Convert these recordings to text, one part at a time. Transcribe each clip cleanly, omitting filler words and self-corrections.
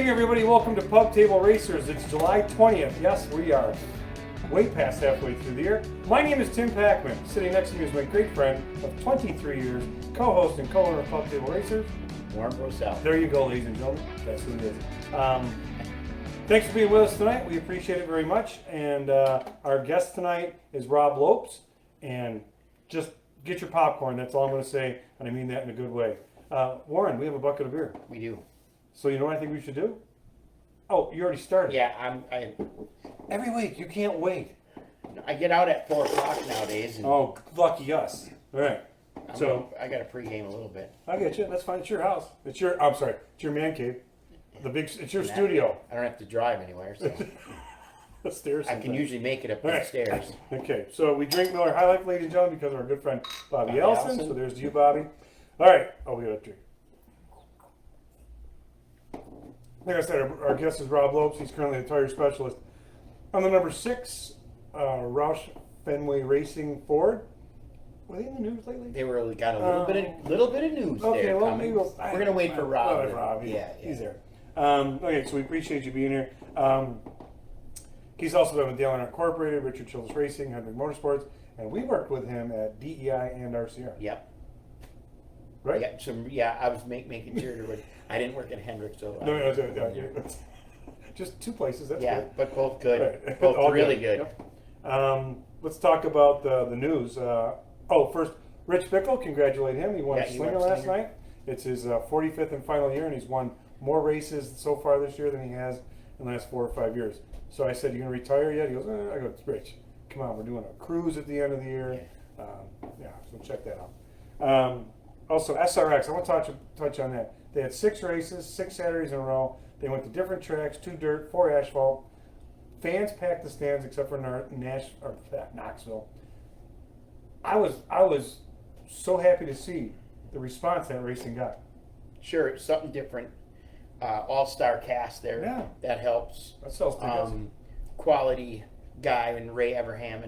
evening, everybody. Welcome to Pub Table Racers. It's July 20th. Yes, we are way past halfway through the year. My name is Tim Packman. Sitting next to me is my great friend of 23 years, co-host and co-owner of Pub Table Racers, Warren Rosell. There you go, ladies and gentlemen. That's who it is. Thanks for being with us tonight. We appreciate it very much. And our guest tonight is Rob Lopes. And just get your popcorn. That's all I'm going to say. And I mean that in a good way. Warren, we have a bucket of beer. We do. So you know what I think we should do? Oh, you already started. Yeah, Every week, you can't wait. I get out at 4 o'clock nowadays. And Oh, lucky us. All right. I got to pregame a little bit. I get you. That's fine. It's your house. It's your man cave. It's your studio. I don't have to drive anywhere, so The stairs. I can usually make it up the Right. stairs. Okay, so we drink Miller High Life, ladies and gentlemen, because of our good friend Bobby Bobby Ellison. Ellison. So there's to you, Bobby. All right. Oh, we got a drink. Like I said, our guest is Rob Lopes. He's currently a tire specialist on the number 6 Roush Fenway Racing Ford. Were they in the news lately? They got a little bit of news Okay, there well, coming. maybe We're gonna wait for Rob. Yeah, he's there. Okay, so we appreciate you being here. He's also been with Dale Incorporated, Richard Childress Racing, Hendrick Motorsports, and we worked with him at DEI and RCR. Yep. Right? I was making sure there was. I didn't work at Hendrick, so. No, just 2 places. That's good. but both good. Right. Both All really good. Yep. Let's talk about the news. First, Rich Bickle, congratulate him. He won Slinger last night. It's his 45th and final year, and he's won more races so far this year than he has in the last 4 or 5 years. So I said, "You gonna retire yet?" He goes, "I go, it's Rich. Come on, we're doing a cruise at the end of the year." So check that out. Also, SRX, I want to touch on that. They had 6 races, 6 Saturdays in a row. They went to different tracks, 2 dirt, 4 asphalt. Fans packed the stands except for Knoxville. I was so happy to see the response that racing got. Sure, it's something different. All-star cast there. Yeah. That helps. That sells tickets. Quality guy and Ray Everham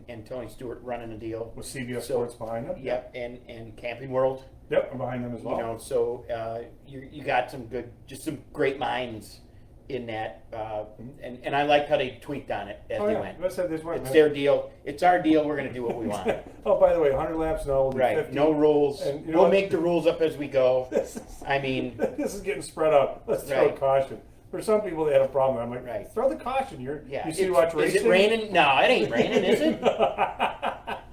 and Tony Stewart running the deal. With CBS Sports behind them. Yep, and Camping World. Yep, I'm behind them as well. You know, so you got some great minds in that, and I liked how they tweaked on it as they went. Let's have this one. It's their deal. It's our deal. We're going to do what we want. Oh, by the way, 100 laps, no, we'll do Right. 50. No rules. And you know we'll what? make the rules up as we go. This is getting spread out. Let's throw a caution. For some people, they had a problem. I'm like, throw the caution. You watch racing. Is it raining? No, it ain't raining, is it?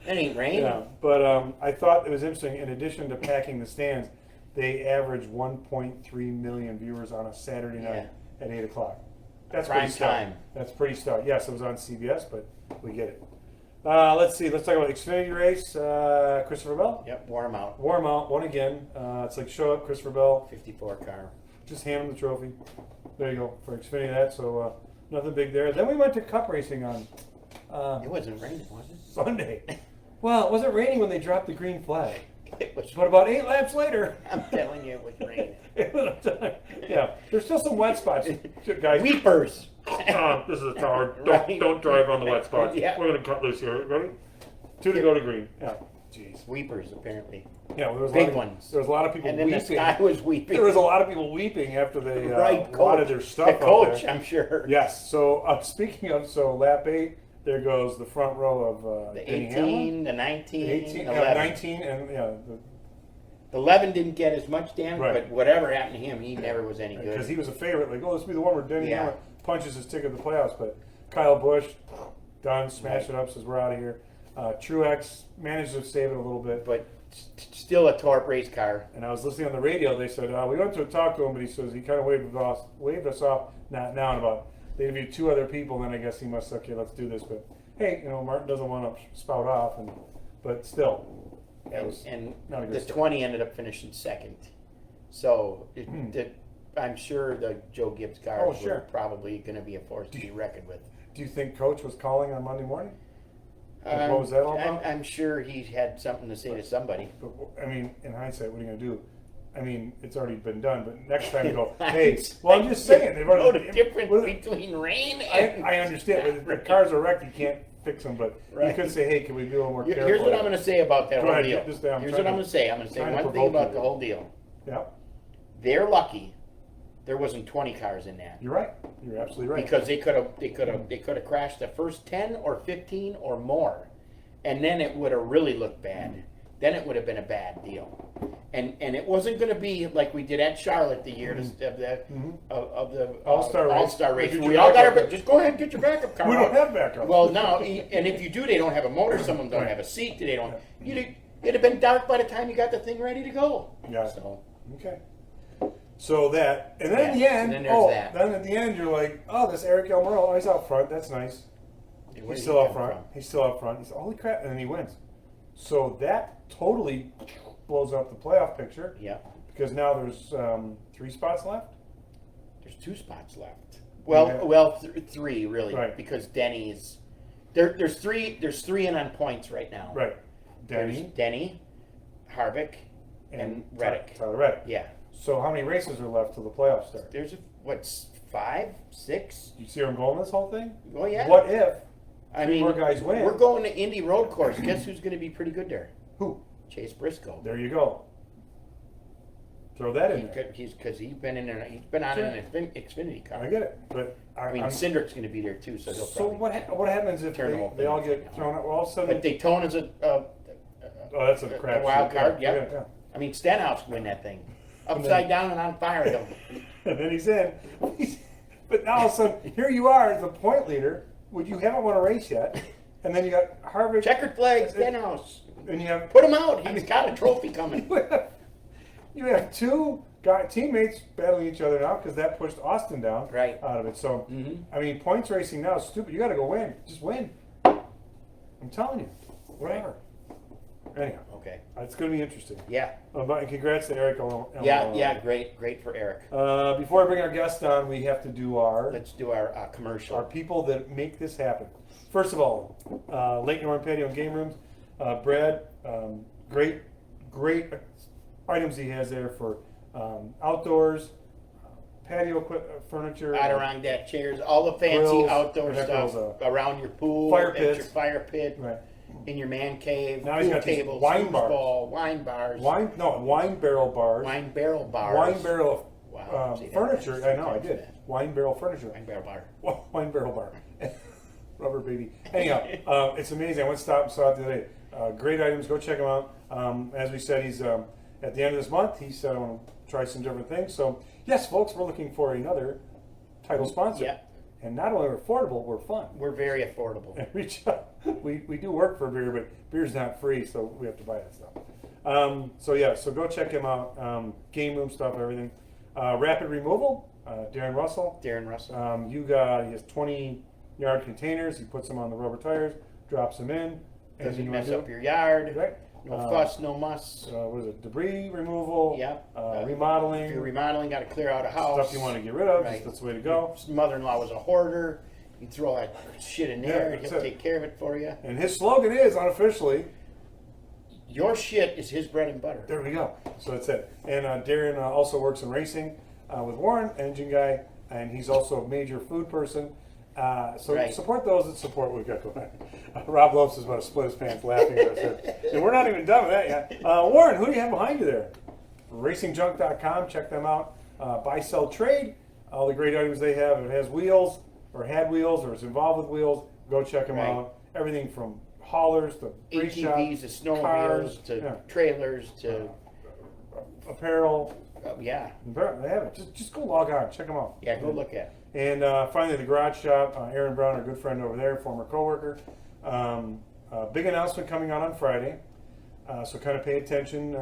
It ain't raining. Yeah, but I thought it was interesting. In addition to packing the stands, they averaged 1.3 million viewers on a Saturday night at 8 o'clock. That's prime pretty stout. time. That's pretty stout. Yes, it was on CBS, but we get it. Let's see. Let's talk about Xfinity race. Christopher Bell. Yep, wore him out. Won again. It's like show up, Christopher Bell. 54 car. Just hand him the trophy. There you go for Xfinity that. So nothing big there. Then we went to Cup racing on. It wasn't raining, was it? Sunday. Well, it wasn't raining when they dropped the green flag. It was. But about 8 laps later. I'm telling you, it was raining. Yeah, there's still some wet spots, guys. Weepers. This is a tower. Right. Don't drive on the wet spots. Yeah. We're gonna cut loose here. Ready? 2 to go to green. Yeah. Jeez. Weepers, apparently. Yeah, well, there was Big ones. There was a lot of people And then weeping. the sky was weeping. There was a lot of people weeping after they Right, wanted their stuff the up coach, there. I'm sure. Yes. So speaking of, lap 8, there goes the front row of The Denny 18, Hamlin. the 19, 18, 11. 19, and The 11 didn't get as much damage, Right. but whatever happened to him, he never was any good. because he was a favorite. Like, oh, this will be the one where Denny Yeah. Hamlin punches his ticket to the playoffs. But Kyle Busch, done, smashed it up, says we're out of here. Truex managed to save it a little bit. But still a Torp race car. And I was listening on the radio. They said we went to talk to him, but he says he kind of waved us off. Not now, and about they interviewed 2 other people. And then I guess he must say, okay, let's do this. But hey, Martin doesn't want to spout off, but still, And not a good the start. 20 ended up finishing second. So I'm sure the Joe Gibbs cars sure. were probably going to be a force to be reckoned with. Do you think Coach was calling on Monday morning? What was that all about? I'm sure he had something to say to somebody. But, I mean, in hindsight, what are you going to do? I mean, it's already been done, but next time you go, hey, well, I'm just saying. They've already, the difference between rain and... I understand. When cars are wrecked, you can't fix them, but you could say, hey, can we be a little more careful? Here's what I'm going to say about that whole deal. I'm going to say. I'm going to say one thing about the whole deal. Yeah. They're lucky there wasn't 20 cars in that. You're right. You're absolutely right. Because they could have crashed the first 10 or 15 or more, and then it would have really looked bad. Then it would have been a bad deal, and it wasn't going to be like we did at Charlotte the year of the All-Star race. We all got our just go ahead and get your backup car. We don't have backup. Well, now, and if you do, they don't have a motor. Some of them don't have a seat. They don't. It'd have been dark by the time you got the thing ready to go. Yeah. So okay. So that, and then at the end, and then then at the end you're like, oh, this Eric Almirola, oh, he's out front. That's nice. He's still out front. He's still out front. He's holy crap, and then he wins. So that totally blows up the playoff picture. Yeah. Because now there's 3 spots left. There's 2 spots left. Well, 3 really, right. Because Denny's there's 3 in on points right now. Right. There's Denny, Harvick, and Reddick. Tyler Reddick. Yeah. So how many races are left till the playoffs start? There's 5, 6. You see where I'm going with this whole thing? Oh yeah. What if? More guys win. We're going to Indy Road Course. Guess who's going to be pretty good there? Who? Chase Briscoe. There you go. Throw that in there. He's been on an Xfinity car. I get it, but Cindric's going to be there too, so he'll probably. What happens if they all get thrown out? Well, all of a sudden, but Daytona's that's a crap wild card. Yeah. Yeah. I mean, Stenhouse win that thing, upside down and on fire. And then he's in. But now all of a sudden, here you are, the point leader. You haven't won a race yet, and then you got Harvick. Checkered flag, Stenhouse. And you have put him out. He's got a trophy coming. You have 2 teammates battling each other now because that pushed Austin down out of it. So I mean, points racing now is stupid. You got to go win. Just win. I'm telling you. Whatever. Anyhow. Okay. It's going to be interesting. Yeah. And congrats to Eric. Yeah. Great for Eric. Before I bring our guest on, we have to do Let's do our commercial. Our people that make this happen. First of all, Lake Norman Patio and Game Rooms. Brad, great items he has there for outdoors, patio furniture, Adirondack chairs, all the fancy grills, outdoor stuff around your pool, fire at your fire pit, in your man cave, now he's got tables, wine bars, wine bars, wine barrel bars, wine barrel bars, wine barrel furniture. I know, I did. That. Wine barrel furniture. Wine barrel bar. Wine barrel bar. Rubber baby. Anyhow, it's amazing. I went to saw it the other day. Great items. Go check them out. As we said, he's at the end of this month. He said I want to try some different things. So yes, folks, we're looking for another title sponsor. Yeah. And not only are we affordable, we're fun. We're very affordable. And we do work for beer, but beer's not free, so we have to buy that stuff. So go check him out. Game room stuff, everything. Rapid Removal. Darren Russell. He has 20-yard containers. He puts them on the rubber tires, drops them in. Doesn't mess up your yard. Right. No fuss, no muss. What is it? Debris removal. Yep. Remodeling. If you're remodeling, got to clear out a house. Stuff you want to get rid of. That's the way to go. Your mother-in-law was a hoarder. You throw all that shit in there, and he'll take care of it for you. And his slogan is, unofficially, your shit is his bread and butter. There we go. So that's it. And Darren also works in racing with Warren, engine guy, and he's also a major food person. Support those that support what we've got going on. Rob Lopes is about to split his pants laughing at us. And we're not even done with that yet. Warren, who do you have behind you there? RacingJunk.com. Check them out. Buy, sell, trade. All the great items they have. If it has wheels or had wheels or is involved with wheels, go check them out. Everything from haulers to brake shop, ATVs to snowmobiles to trailers to apparel. They have it. Just go log on. Check them out. Yeah, go look at it. And finally, the garage shop. Aaron Brown, our good friend over there, former coworker. Big announcement coming out on Friday. So kind of pay attention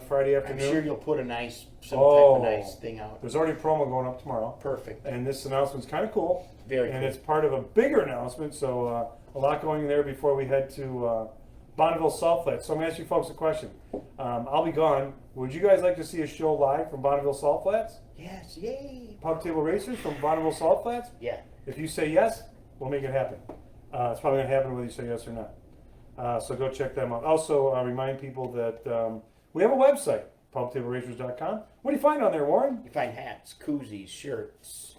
Friday afternoon. I'm sure you'll put some type of nice thing out. There's already a promo going up tomorrow. Perfect. And this announcement's kind of cool. Very cool. And it's part of a bigger announcement. So a lot going there before we head to Bonneville Salt Flats. So I'm going to ask you folks a question. I'll be gone. Would you guys like to see a show live from Bonneville Salt Flats? Yes, yay. Pub Table Racers from Bonneville Salt Flats? Yeah. If you say yes, we'll make it happen. It's probably going to happen whether you say yes or not. So go check them out. Also, remind people that we have a website, pubtableracers.com. What do you find on there, Warren? You find hats, koozies, shirts,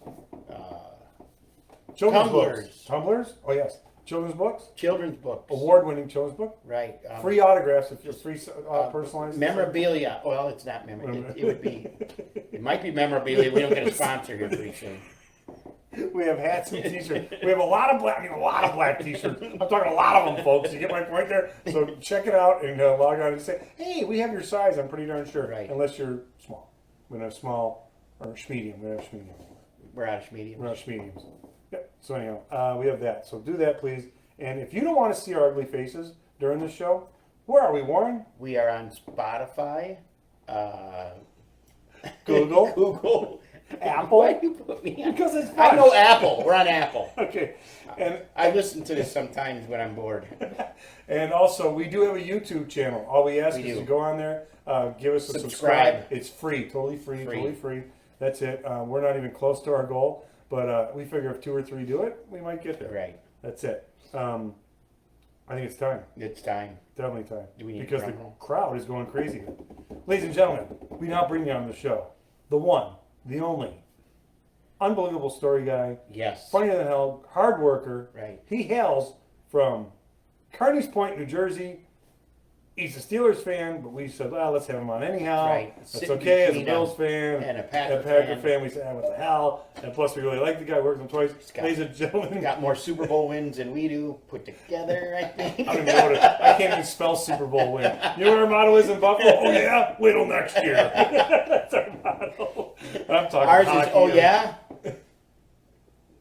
tumblers. tumblers. Tumblers? Oh, yes. Children's books, Children's books. award-winning children's book, Right. free autographs if you're free personalized Memorabilia. Well, it's not memorabilia. It would be. It might be memorabilia. We don't get a sponsor here pretty soon. We have hats and t-shirts. We have a lot of black t-shirts. I'm talking a lot of them, folks. You get my point there? So check it out and log on and say, hey, we have your size. I'm pretty darn sure. Right. Unless you're small. We're not small or medium. We're not medium. We're out of medium. We're not mediums. Yep. So anyhow, we have that. So do that, please. And if you don't want to see our ugly faces during the show, where are we, Warren? We are on Spotify, Google. Google, Apple. Why do you put me on? Because it's fun. I know Apple. We're on Apple. Okay. And I listen to this sometimes when I'm bored. And also, we do have a YouTube channel. All we ask is to go on there, give us a subscribe. It's free, totally free. That's it. We're not even close to our goal, but we figure if 2 or 3 do it, we might get there. Right. That's it. I think it's time. It's time. Definitely time. Do we need because a the drum roll? crowd is going crazy. Ladies and gentlemen, we now bring you on the show the one, the only, unbelievable story guy, Yes. funnier than hell, hard worker. Right. He hails from Carneys Point, New Jersey. He's a Steelers fan, but we said, well, let's have him on anyhow. Right. That's Sitting okay. As a between Bills fan and a Packer fan, we said, what the hell? And plus, we really like the guy. Works him twice. Ladies and gentlemen, Got more Super Bowl wins than we do put together, I think. I don't even know I can't even spell Super Bowl win. You know what our motto is in Buffalo? Oh yeah, wait till next year. That's our motto. I'm talking Ours hockey. is, oh yeah?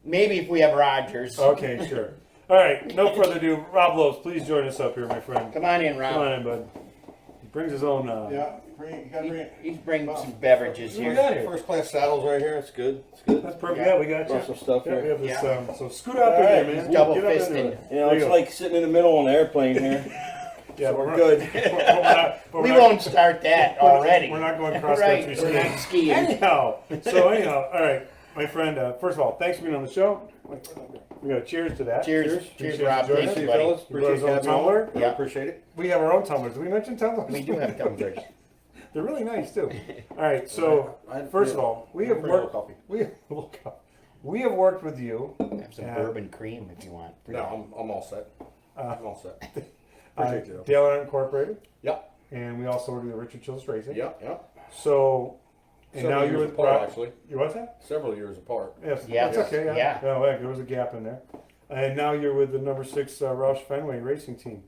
Maybe if we have Rodgers. Okay, sure. All right, no further ado. Rob Lopes, please join us up here, my friend. Come on in, Rob. Come on in, bud. He brings his own. Yeah, you gotta bring it. He's bringing some beverages We here. got it. First class saddles right here. It's good. It's good. That's perfect. Yeah. Yeah, we got Brought you. some stuff Yeah, we here. have this. Yeah. So scoot up All in there, right, man. double Get up into fisted. it. You know, There it's you like sitting in the middle on an airplane here. Yeah, We're not- good. but We we're not- won't start that already. We're not going cross Right, country we're skiing. not skiing. Anyhow, all right, my friend. First of all, thanks for being on the show. We got to cheers to that. Cheers, Cheers, Rob. joining Thanks, us. Thank you, buddy. fellas. You brought Appreciate his you own having me on. tumbler. Yeah, Yeah. appreciate it. We have our own tumblers. Did we mention tumblers? We do have tumblers. They're really nice too. All right, so first of all, we have Bring a little worked. coffee. We have worked with you. Have some bourbon cream if you want. No, I'm all set. I'm all set. Uh, Appreciate you. Dale Art Incorporated, Yep. and we also worked with Richard Childress Racing. Yep. Yep. So, and Several now you're years with apart, Rob. actually. You what's that? Several years apart. Yes. Yeah. That's okay. Yeah. No, heck, there was a gap in there. And now you're with the number 6 Roush Fenway Racing team.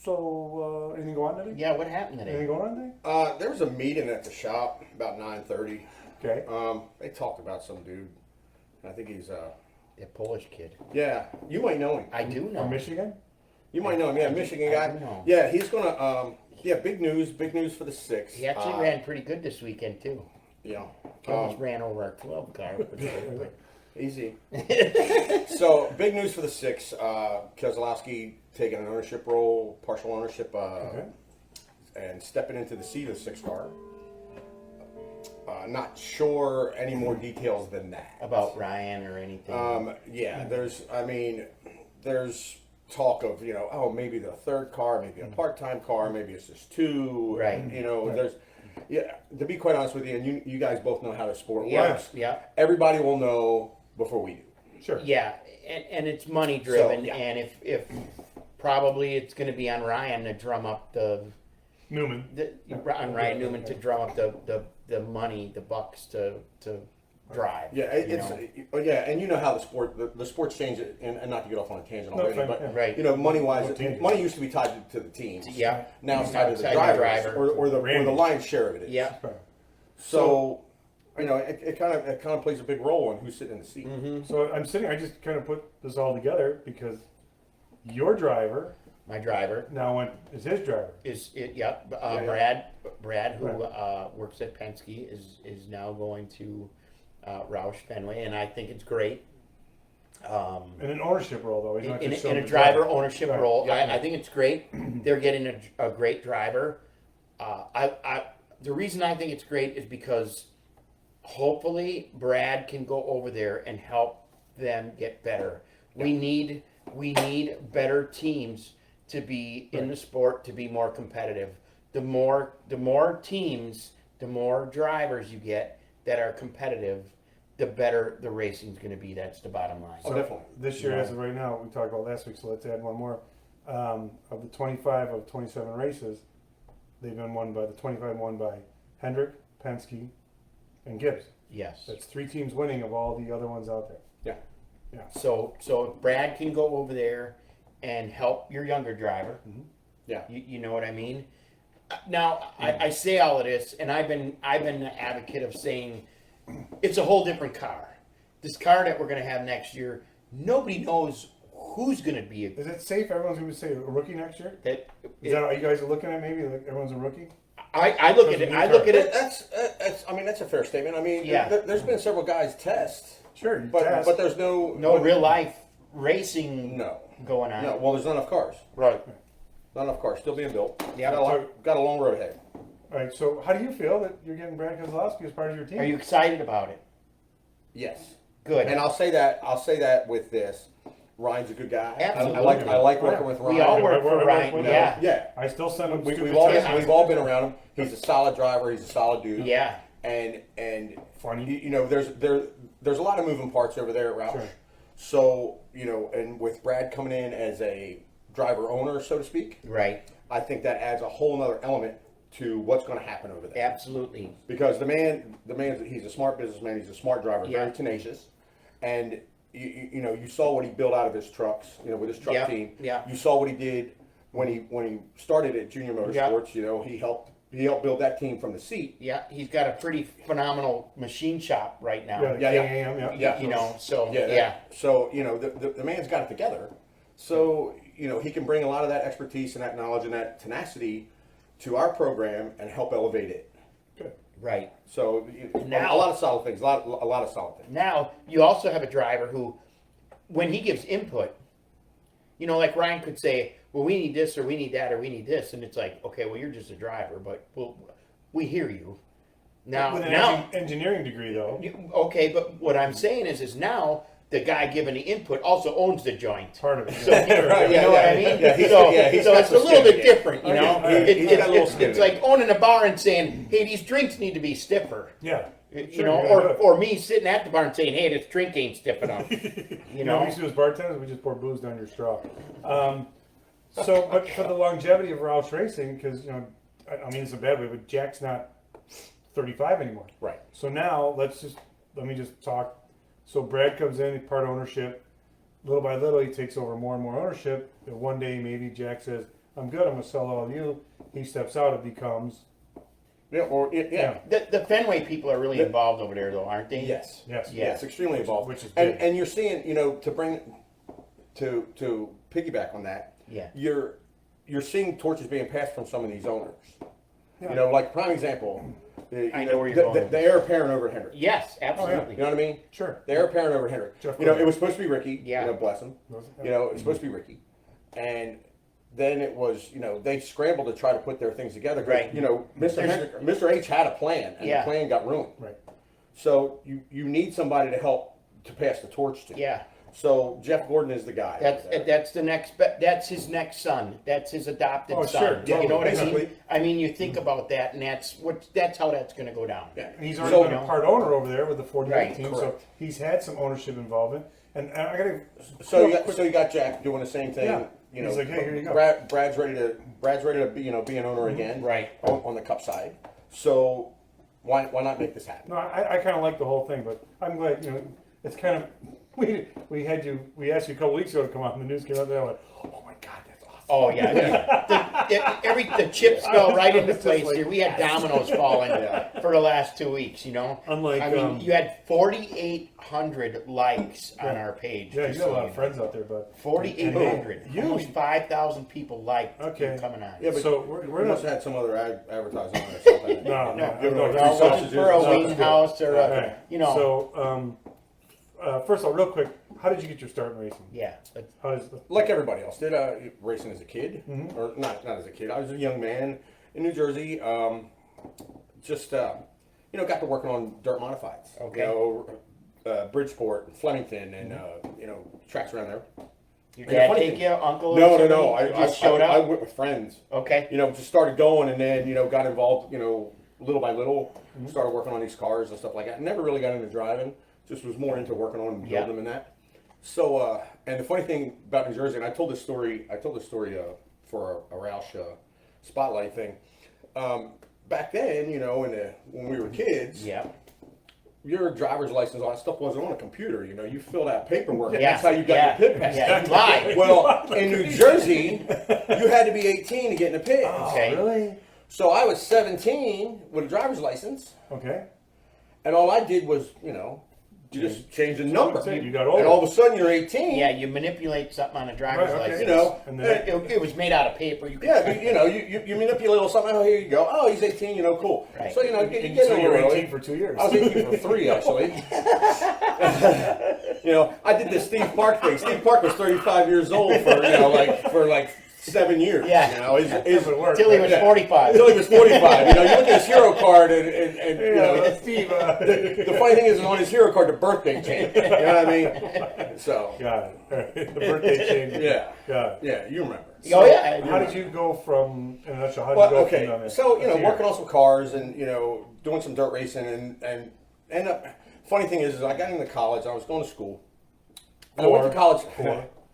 So, anything going on today? Yeah, what happened Anything today? going on today? There was a meeting at the shop about 9:30. Okay. They talked about some dude. I think he's The Polish kid. yeah. You might know him. I do know. From Michigan? You might know him. Yeah, Michigan guy. I do know. Yeah, he's gonna. Yeah, big news. Big news for the 6. He actually ran pretty good this weekend too. Yeah. He almost ran over our 12 car. But Easy. So big news for the 6. Keselowski taking an ownership role, partial ownership, and stepping into the seat of the 6 car. Not sure any more details than that about Ryan or anything. Yeah, there's talk of oh maybe the 3rd car, maybe a part-time car, maybe it's just 2. Right. There's. Yeah, to be quite honest with you, and you guys both know how the sport Yeah, works. yeah. Everybody will know before we do. Sure. Yeah, and it's money driven, So, yeah. and if probably it's going to be on Ryan to drum up Newman. on Ryan Newman to drum up the money, the bucks to drive. Yeah, and you know how the sports change, and not to get off on a tangent No, already, fine, but yeah. Right. money wise, No tangent. money used to be tied to the teams. Yeah. Now it's tied to the Tied to drivers, driver. or the Randy. lion's share of it is. Yeah. So it kind of plays a big role in who's sitting in the seat. So I just kind of put this all together because your driver My driver now is his driver. Brad, who works at Penske, is now going to Roush Fenway, and I think it's great. In an ownership role, though. He's not just In showing a the driver drive. ownership Right. role, Yeah. I think it's great. They're getting a great driver. The reason I think it's great is because hopefully Brad can go over there and help them get better. We need better teams to be in the sport, to be more competitive. The more teams, the more drivers you get that are competitive, the better the racing's going to be. That's the bottom line. Oh, definitely. This year, as of right now, we talked about last week, so let's add one more. Of the 25 of 27 races, they've been won by the 25 won by Hendrick, Penske, and Gibbs. Yes. That's 3 teams winning of all the other ones out there. So if Brad can go over there and help your younger driver. Yeah. You know what I mean? Now, I say all of this, and I've been an advocate of saying it's a whole different car. This car that we're going to have next year, nobody knows who's going to be. Is it safe? Everyone's going to say a rookie next year. Is That that what you guys are looking at? Maybe like everyone's a rookie. I look at it. I look at it. That's I mean, that's a fair statement. I mean, Yeah. there's been several guys test, Sure, you but test. but there's no Real life racing no. going on. No, well, there's not enough cars. Right. Not enough cars still being built. Yeah. Got a long road ahead. All right. So, how do you feel that you're getting Brad Keselowski as part of your team? Are you excited about it? Yes. Good. And I'll say that with this. Ryan's a good guy. Absolutely. I like working with Ryan. We all work I for work Ryan. with Yeah. Yeah. I still send him. We've stupid all texts. been around him. He's a solid driver. He's a solid dude. Yeah. And Funny. you know, there's a lot of moving parts over there at Roush. Sure. So, you know, and with Brad coming in as a driver owner, so to speak, Right. I think that adds a whole other element to what's going to happen over there. Absolutely. Because the man, he's a smart businessman. He's a smart driver, Yeah. very tenacious, and you know, you saw what he built out of his trucks. You know, with his truck Yeah, team. yeah. You saw what he did when he started at Junior Motorsports. You know, he helped build that team from the seat. Yeah. He's got a pretty phenomenal machine shop right now. Yeah. You know. So Yeah. yeah. So you know, the man's got it together. So you know, he can bring a lot of that expertise and that knowledge and that tenacity to our program and help elevate it. Good. Right. So Now- a lot of solid things. A lot of solid things. Now you also have a driver who, when he gives input, you know, like Ryan could say, "Well, we need this, or we need that, or we need this," and it's like, "Okay, well, you're just a driver, but we hear you." Now, With an engineering degree, though. okay, but what I'm saying is now the guy giving the input also owns the joint. Part of it. So, Right, you know what I mean? Yeah, he's so got it's some a little skin bit in it. different, you know? He's got a little skin It's in it. like owning a bar and saying, hey, these drinks need to be stiffer. Yeah. You Sure, know, you gotta do it. or me sitting at the bar and saying, hey, this drink ain't stiff enough. You know? we used to do as bartenders, we just pour booze down your straw. But for the longevity of Roush Racing, because, you know, I mean, it's a bad way, but Jack's not 35 anymore. Right. So now, let me just talk. So Brad comes in, part ownership. Little by little, he takes over more and more ownership. And one day, maybe Jack says, I'm good, I'm going to sell all of you. He steps out, it becomes... Yeah. The Fenway people are really involved over there, though, aren't they? Yes. Yes. Yeah. It's extremely involved. Which is big. and you're seeing, you know, to piggyback on that. Yeah. You're seeing torches being passed from some of these owners. Yeah. You know, like prime example. I know where you're going with The heir apparent over Hendrick. Yes, absolutely. You know what I mean? Sure. The heir apparent over Hendrick. Jeff You know, Gordon. it was supposed to be Ricky. Yeah. You know, bless him. Was it? You know, it was supposed to be Ricky, and then it was, you know, they scrambled to try to put their things together. 'Cause, Right. You know, Mr. H had a plan, and Yeah. the plan got ruined. Right. So you need somebody to help to pass the torch to. Yeah. So Jeff Gordon is the guy. That's the next. That's his next son. That's his adopted Oh, son. sure. You know what I Basically. mean? I mean, you think about that, and that's how that's going to go down. Yeah. And he's already So- been a part owner over there with the 48 Right, team, correct. so he's had some ownership involvement. And I got to. So you got Jack doing the same thing. Yeah. You know, He's like, hey, here you go. Brad's ready to be, you know, be an owner again. Right. On the Cup side. So why not make this happen? No, I kind of like the whole thing, but I'm glad, you know, it's kind of, we asked you a couple weeks ago to come out, and the news came out there, I'm like, oh my God, that's awesome. Oh yeah, the chips fell right into It's just place like, here. We had dominoes falling for the last 2 weeks. You know, Unlike, I mean, you had 4,800 likes on our page. Yeah, you just got a so lot you of know. friends out there, but 4,800. You- Almost 5,000 people liked Okay. you coming on. Yeah, but So we're we not- must have had some other advertising on it or something. No, Give them no, like no, free no, sausages for a and stuff. wing house or a, Okay. you know. So, first of all, real quick, how did you get your start in racing? Yeah, but How is Like everybody else did, racing as a kid, Mm-hmm. or not as a kid. I was a young man in New Jersey. Just you know, got to working on dirt modifieds. Okay. You know, Bridgeport, Flemington, and you know, tracks around there. your And the dad funny take thing- you, uncle? or No. somebody? I just showed I up. went with friends. Okay. You know, just started going, and then you know, got involved. You know, little by little, Mm-hmm. started working on these cars and stuff like that. Never really got into driving. just was more into working on them, building them and that. So, and the funny thing about New Jersey, and I told this story for a Roush spotlight thing. Back then, you know, when we were kids, your driver's license, all that stuff wasn't on a computer. You know, you filled out paperwork, and that's how you got your pit pass. Live. Well, in New Jersey, you had to be 18 to get in a pit. Okay. Really? So I was 17 with a driver's license. Okay. And all I did was, you know, you just change the number. You got older. And all of a sudden you're 18. Yeah, you manipulate something on a driver's license. You know, And then, It was made out of paper. You could you know, you manipulate a little something. Oh, here you go. Oh, he's 18. You know, cool. Right. So you know, you get so over you were early. 18 for 2 years. I was 18 for 3 actually. You know, I did the Steve Park thing. Steve Park was 35 years old for like 7 years. Yeah. You know, Till he was 45. Until he was 45. You know, you look at his hero card and you know, Steve. the funny thing is on his hero card the birthday changed. You know what I mean? So. Got it. The birthday change. Yeah. Got it. Yeah, you remember. Oh yeah. How did you go from, in a nutshell, how did Well, you go okay, from that? so, you know, working on some cars and, you know, doing some dirt racing and end up, funny thing is I got into college, I was going to school, and I went to college,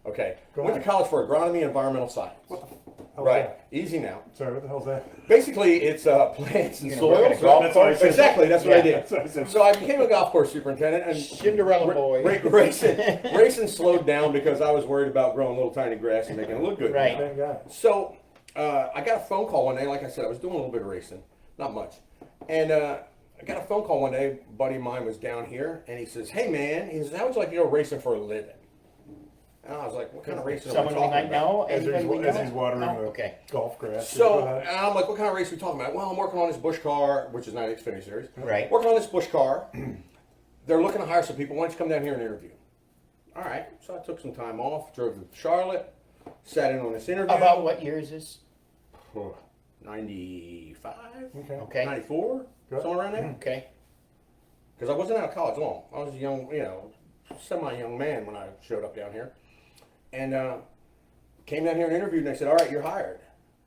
okay, went to college for agronomy and environmental science. What the hell Right, is that? easy now. Sorry, what the hell's that? Basically, it's plants and You're gonna work at soils. a golf course? Exactly, that's what I did. That's what I said. So I became a golf course superintendent and Cinderella boy. racing slowed down because I was worried about growing little tiny grass and making it look good. Right. Thank God. So I got a phone call one day. Like I said, I was doing a little bit of racing, not much. And I got a phone call one day. A buddy of mine was down here, and he says, "Hey man," he says, "how would you like to go racing for a living?" And I was like, "What kind of racing are we Someone we talking might about?" know. As Anybody we know? he's watering No? the Okay. golf grass. So Go and ahead. I'm like, "What kind of race are we talking about?" Well, I'm working on this Bush car, which is not an Xfinity series. Right. Working on this Bush car. They're looking to hire some people. Why don't you come down here and interview? All right. So I took some time off, drove to Charlotte, sat in on this interview. About what year is this? 95, Okay. Okay. 94, Good. somewhere around there. Okay. Because I wasn't out of college long. I was a young, you know, semi-young man when I showed up down here. And came down here and interviewed, and they said, "All right, you're hired."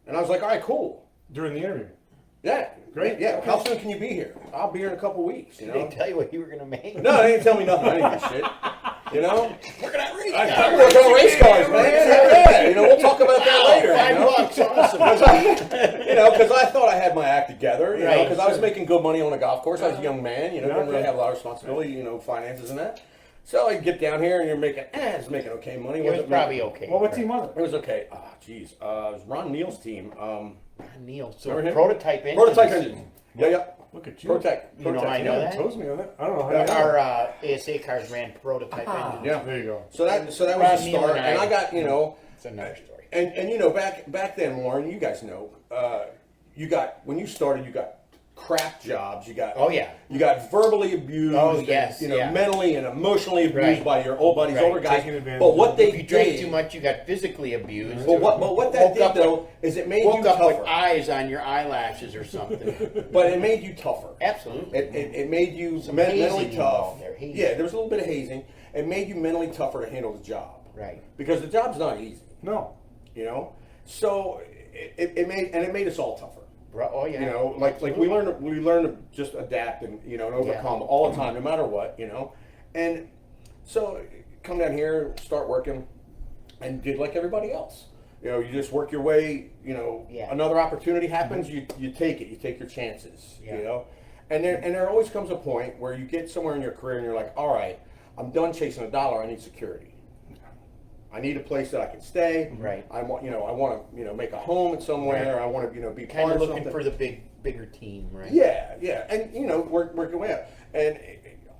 And I was like, "All right, cool. During the interview. Yeah, Great. Yeah, how soon can you be here?" "I'll be here in a couple weeks." You Did know? they tell you what you were gonna make? No, they didn't tell me nothing. I didn't give a shit. You know? Working at race. I'm working on race cars, man. Yeah, you know, we'll talk about that later. $5, awesome. You know, because I thought I had my act together, you know, Right, because I was making good money on a golf course. I was a young man, you know, didn't really Okay. have a lot of responsibility, you know, finances and that. So I get down here and you're making, it's making okay money. It was Wasn't probably making- okay. Well, what team was It was okay. Ah, jeez. It was Ron Neal's team. Neil, so Remember him? prototype engines. Prototype engine. Yeah, yeah. Look at you. Prototype. You know, I You know haven't that. told me on that. I don't know how you know. Our ASA cars ran prototype engines. Yeah. There you go. So that was Ron the Neal start. and And I- I got, you know, It's another story. and you know, back then, Warren, you guys know, you got, when you started, you got crap jobs. You got, Oh, yeah. you got verbally abused. Oh, and, yes, you know, yeah. mentally and emotionally abused Right. by your old buddies, Right. older guys. Taking advantage But of what them. they If you drank did, too much, you got physically abused. but what that Woke did up though is it made Woke you up with tougher. eyes on your eyelashes or something. But it made you tougher. Absolutely. It made you Some mentally hazing tough. involved there, hazing. Yeah, there was a little bit of hazing. It made you mentally tougher to handle the job. Right. Because the job's not easy, No. you know. So it made us all tougher. Oh yeah. You know, like we learn to just adapt and, you know, and overcome all the time, no matter what, you know. And so come down here, start working, and did like everybody else. You know, you just work your way. You know, Yeah. another opportunity happens, you take it, you take your chances. Yeah. You know, and there always comes a point where you get somewhere in your career and you're like, all right, I'm done chasing a dollar. I need security. I need a place that I can stay. Right. I want to make a home somewhere. Right. I want to be Kind part of of looking something. for the bigger team, right? Yeah, and work your way up. And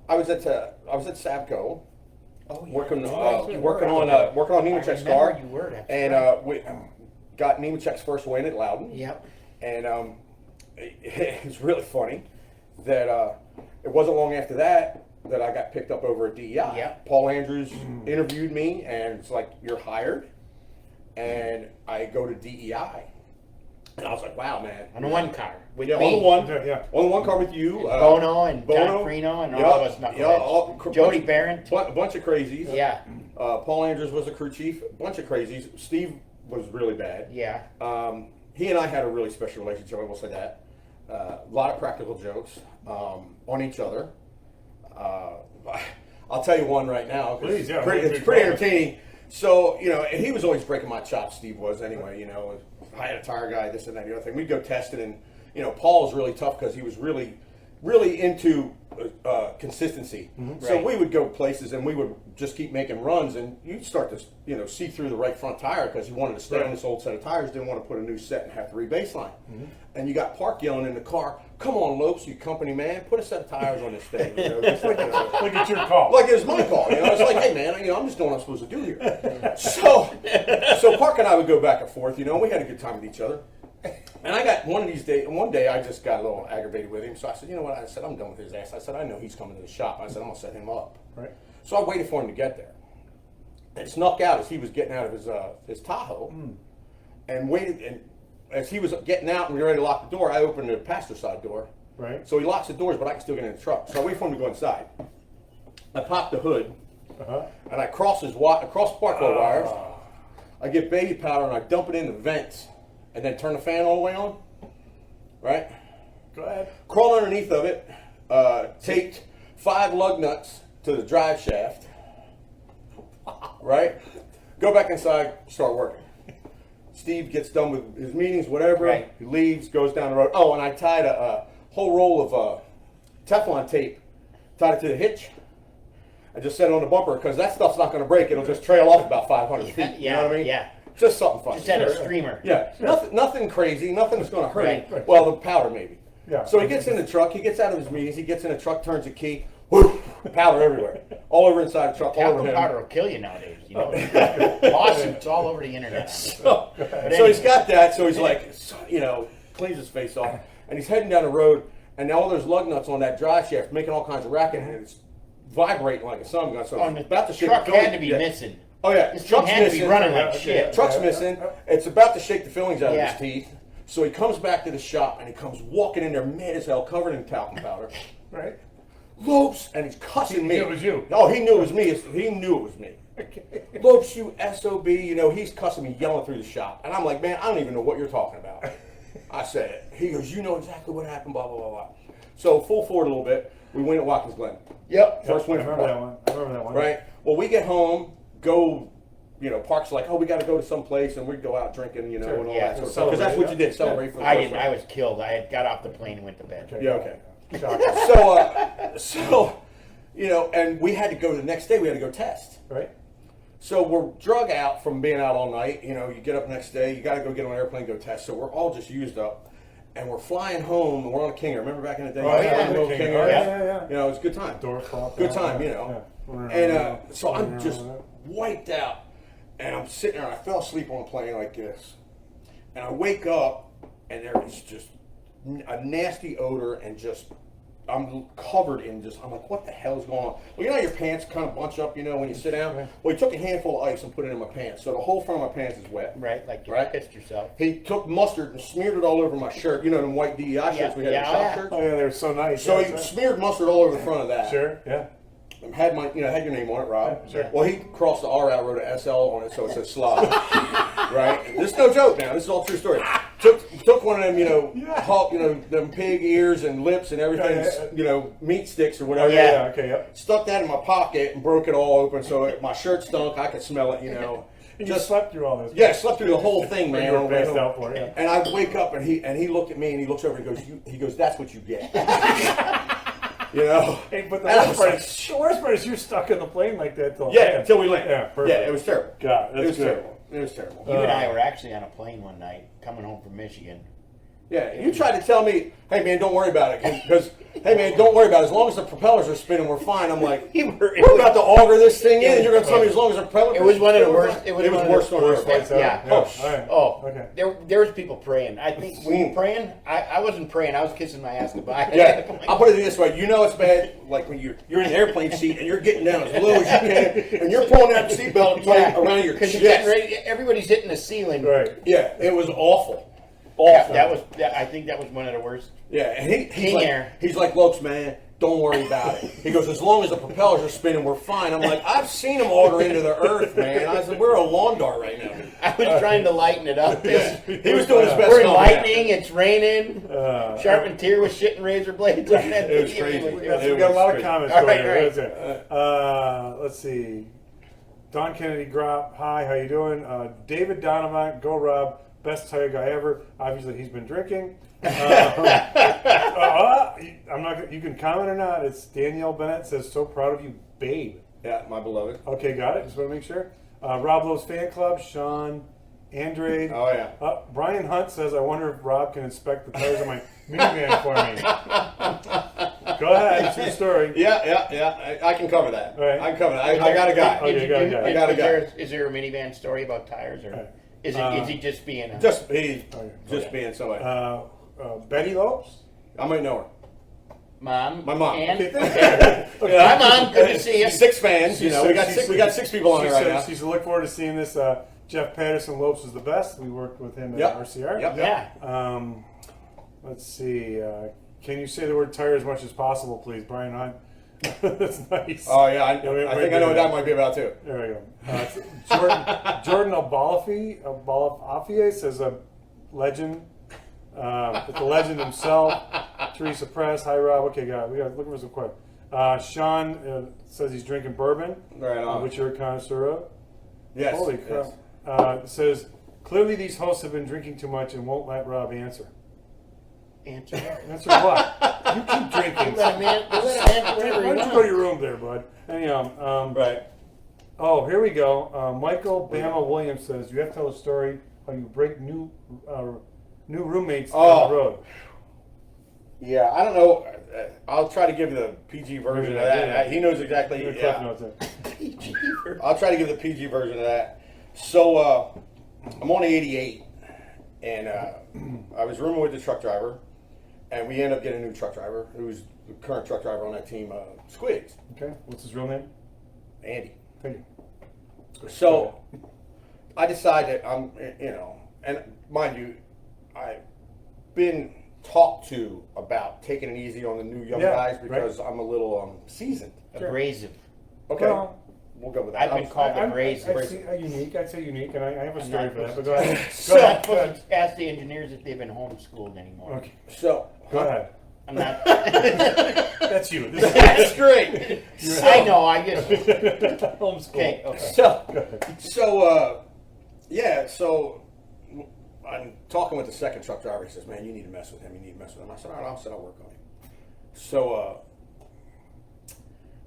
I was at Savco, Oh, yeah. working Oh, you working were. on I Nemechek's remember car, you were. That's and right. we got Nemechek's first win at Loudon. Yep. And it's really funny that it wasn't long after that I got picked up over at DEI. Yep. Paul Andrews interviewed me, and it's like, "You're hired," and I go to DEI. And I was like, "Wow, man!" On the one car with Yeah, me. on the one, Yeah. on the one car with you, Bono and Bono. John Freno and Yeah, all of us knuckleheads. yeah, all- Jody Barrett. a bunch of crazies. Yeah. Paul Andrews was the crew chief. A bunch of crazies. Steve was really bad. Yeah. He and I had a really special relationship. I will say that. A lot of practical jokes on each other. I'll tell you one right now. Please, yeah. It's pretty entertaining. So, you know, and he was always breaking my chops, Steve was anyway, you know. I had a tire guy, this and that, the other thing. We'd go test it, and, you know, Paul was really tough because he was really into consistency. So Right. we would go places and we would just keep making runs, and you'd start to, you know, see through the right front tire because you wanted to stay on this old set of tires, didn't want to put a new set and have to re-baseline. And you got Park yelling in the car, "Come on, Lopes, you company man, put a set of tires on this thing." You know, just like, Like it's your call. like it was my call. You know, it's like, hey man, you know, I'm just doing what I'm supposed to do here. So Park and I would go back and forth. You know, we had a good time with each other. And I got one day I just got a little aggravated with him. So I said, you know what? I said, I'm done with his ass. I said, I know he's coming to the shop. I said, I'm gonna set him up. Right. So I waited for him to get there. And snuck out as he was getting out of his Tahoe, and waited. And as he was getting out and we were ready to lock the door, I opened the passenger side door. Right. So he locks the doors, but I can still get in the truck. So I wait for him to go inside. I pop the hood, and I cross parkway wires. I get baby powder and I dump it in the vents, and then turn the fan all the way on. Right. Go ahead. Crawl underneath of it. Taped 5 lug nuts to the drive shaft. Right. Go back inside. Start working. Steve gets done with his meetings, whatever. Right. He leaves, goes down the road. Oh, and I tied a whole roll of Teflon tape, tied it to the hitch, and just set it on the bumper because that stuff's not going to break. It'll just trail off about 500 feet. You know what I mean? Yeah. Just something fun. Just had a streamer. Yeah. Nothing crazy. Nothing that's going to hurt him. Right. Well, the powder maybe. Yeah. So he gets in the truck. He gets out of his meetings. He gets in the truck, turns the key. Whoosh, powder everywhere. All over inside the truck. All over Talcum him. powder will kill you nowadays. You know, lawsuits all over the internet. So he's got that. So he's like, you know, cleans his face off, and he's heading down the road, and now all those lug nuts on that drive shaft making all kinds of racket, and it's vibrating like a sun gun. So Oh, and it's the about to shake truck the had to be yeah. missing. Oh yeah, This thing truck's had to be missing. running like Yeah, shit. Truck's Yeah. missing. It's about to shake the fillings out of Yeah. his teeth. So he comes back to the shop and he comes walking in there mad as hell, covered in talcum powder. Right. Lopes, and he's cussing me. He knew it was you. Oh, he knew it was me. He knew it was me. Lopes, you SOB. You know, he's cussing me, yelling through the shop. And I'm like, man, I don't even know what you're talking about. I said it. He goes, you know exactly what happened, blah, blah, blah, blah. So full forward a little bit, we win at Watkins Glen. Yep, first win I for remember that Park. one. I remember that one. Right? Well, we get home, go, you know, Park's like, oh, we got to go to some place, and we'd go out drinking, you know, Sure. and all Yeah. that sort of stuff. Because that's what you did, celebrate for the I first didn't. round. I was killed. I had got off the plane and went to bed. Yeah, okay. Shocking. So, you know, and we had to go the next day, we had to go test. Right. So we're drug out from being out all night. You know, you get up next day, you got to go get on an airplane, go test. So we're all just used up. And we're flying home, and we're on a Kinger. Remember back in the day? Oh, yeah, Flying little the Kinger? Kinger. Oh, Yeah. yeah. You know, it was a good time. Doors fall Good down. time, you know. Yeah. And so I'm just wiped out. And I'm sitting there, and I fell asleep on a plane like this. And I wake up, and there is just a nasty odor, and just, I'm covered in just, I'm like, what the hell is going on? Well, you know how your pants kind of bunch up, you know, when you sit down? Well, he took a handful of ice and put it in my pants. So the whole front of my pants is wet. Right, like you Right. pissed yourself. He took mustard and smeared it all over my shirt. You know, them white DEI shirts we had, Yeah, the shop yeah. shirts? Oh yeah, they're so nice. So Yeah, he that's smeared mustard all over the front of that. right. Sure. Yeah. And had my, you know, had your name on it, Rob. Yeah, sure. Well, he crossed the R out, wrote an SL on it, so it says slob. Right? This is no joke now. This is all true story. Took one of them, you know, them pig ears and lips and everything, Yeah. you know, meat sticks or Oh whatever. yeah. Okay. Yep. Stuck that in my pocket and broke it all open, so my shirt stunk. I could smell it, you know. And you slept through all this. Yeah, I slept through the whole thing, man. You were on the way passed home. out for it. And I wake up and he looked at me and he looks over and he goes, that's what you get. You know? Hey, but the And I worst, was part is you're stuck in the plane like that till Yeah, until we land. Yeah, perfect. Yeah, it was terrible. God, It that's was good. terrible. It was terrible. You and I were actually on a plane one night coming home from Michigan. Yeah, you tried to tell me, hey man, don't worry about it, because hey man, don't worry about it. As long as the propellers are spinning, we're fine. I'm like, we're about to auger this thing in, and you're going to tell me as long as the propellers. It was one of the spinning, worst. It It was was one worse of on the earth. Flights out. Yeah. All Oh, right. Oh, Okay. there was people praying. I think were you praying? I wasn't praying. I was kissing my ass goodbye. Yeah, I'll put it this way. You know it's bad, like when you're in the airplane seat and you're getting down as low as you can, and you're pulling that seatbelt tight around your because you're getting chest. ready. Everybody's hitting the ceiling. Right. Yeah, it was awful. Yeah, Awful. I think that was one of the worst. Yeah, and King Air. he's like, Lopes, man, don't worry about it. He goes, as long as the propellers are spinning, we're fine. I'm like, I've seen them auger into the earth, man. I said, we're a lawn dart right now. I was trying to lighten it up. He was doing his best. We're in lightning, it's raining. Sharp and Tear was shitting razor blades on that. It was crazy. We got a lot of comments going Right. here. Let's see. Don Kennedy Grop, hi, how you doing? David Donovan, go Rob, best tire guy ever. Obviously, he's been drinking. I'm not. You can comment or not. It's Danielle Bennett says, so proud of you, babe. Yeah, my beloved. Okay, got it. Just want to make sure. Rob Lowe's fan club, Sean Andrade. Oh, yeah. Brian Hunt says, I wonder if Rob can inspect the tires of my minivan for me. Go ahead, it's your story. Yeah. I can cover that. All right. I can cover that. I got a guy. Okay, you got a guy. I got a guy. Is there a minivan story about tires, or Right. is he just being a... Just being somebody. Betty Lopes. I might know her. Mom? My mom. And? Okay. Hi, Mom. Good to see you. 6 fans. You know, we got 6 people on She here right said now. she's looking forward to seeing this. Jeff Patterson Lopes is the best. We worked with him at Yep. RCR. Yep. Yeah. Let's see. Can you say the word tire as much as possible, please, Brian Hunt? That's nice. Oh yeah, I we think I know what that might be about too. There we go. Jordan Abalafi says a legend. It's a legend himself. Teresa Press. Hi, Rob. Okay, got it. We got looking for some quick. Sean says he's drinking bourbon, Right on. which you're a connoisseur of. Yes. Holy yes. crap. Says, clearly these hosts have been drinking too much and won't let Rob answer. Answer. Answer what? You keep drinking. Let him answer Why whatever don't he you go to wants. your room there, bud? Anyhow, Right. oh, here we go. Michael Bama Williams says, you have to tell a story how you break new roommates down the road. Yeah, I don't know. I'll try to give you the PG version of that. Yeah. He knows exactly. Your Cliff Yeah. Notes there. I'll try to give the PG version of that. So I'm on 88, and I was rooming with the truck driver, and we ended up getting a new truck driver who's the current truck driver on that team, Squigs, Okay, what's his real name? Andy. Thank you. So I decided and mind you, I've been talked to about taking it easy on the new young guys because I'm a little seasoned. Abrasive. Okay, Well, we'll go with that. I've been called abrasive. I'd say unique, and I have a story for that, but go ahead. So- Go I'm ahead. supposed to ask the engineers if they've been homeschooled anymore. Okay, So go ahead. I'm not. That's you. This that's great. I know. I just. homeschool. Okay. So Go ahead. So I'm talking with the second truck driver. He says, "Man, you need to mess with him. You need to mess with him." I said, "All right, I'll work on him."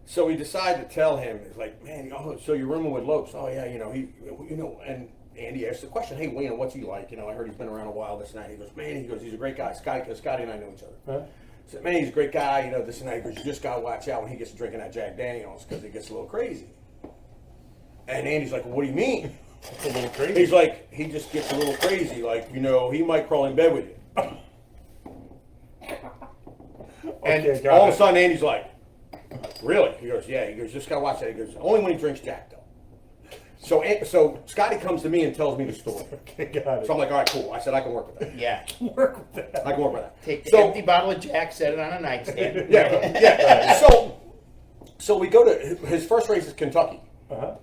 So we decided to tell him. It's like, "Man, so you're rooming with Lopes? Oh yeah, and Andy asked the question, "Hey, Wayne, what's he like? I heard he's been around a while. This and that." He goes, "Man," he's a great guy. Scotty and I know each other. Huh? I said, "Man, he's a great guy. This and that." He goes, "You just gotta watch out when he gets drinking that Jack Daniels because he gets a little crazy." And Andy's like, "Well, what do you mean?" It's a little crazy. He's like, he just gets a little crazy. Like, he might crawl in bed with you. And Okay, got all of it. a sudden, Andy's like, "Really?" He goes, "Yeah." He goes, "Just gotta watch that." He goes, "Only when he drinks Jack, though." So Scotty comes to me and tells me the story. Okay, got it. So I'm like, "All right, cool." I said, "I can work with that. Yeah. Work with that. I can work with that." Take the So- empty bottle of Jack, set it on a nightstand. Yeah. So we go to his first race is Kentucky. Uh-huh.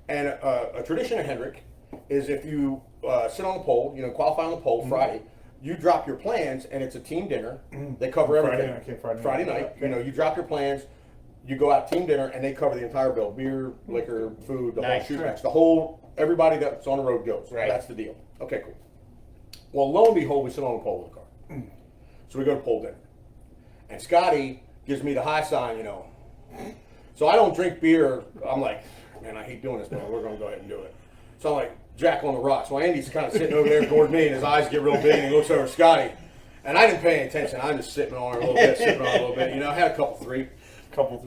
And a tradition of Hendrick is if you sit on the pole, qualify on the pole Friday, you drop your plans, and it's a team dinner. They cover everything. Friday night. Night. You drop your plans, you go out team dinner, and they cover the entire bill: beer, liquor, food, the Nice. whole shoot match. Everybody that's on the road goes. Right. That's the deal. Okay, cool. Well, lo and behold, we sit on the pole with the car. So we go to pole dinner, and Scotty gives me the high sign, So I don't drink beer. I'm like, man, I hate doing this, but we're going to go ahead and do it. So I'm like, Jack on the rocks. Well, Andy's kind of sitting over there toward me, and his eyes get real big, and he looks over at Scotty. And I didn't pay any attention. I'm just sipping on it a little bit, I had a couple three.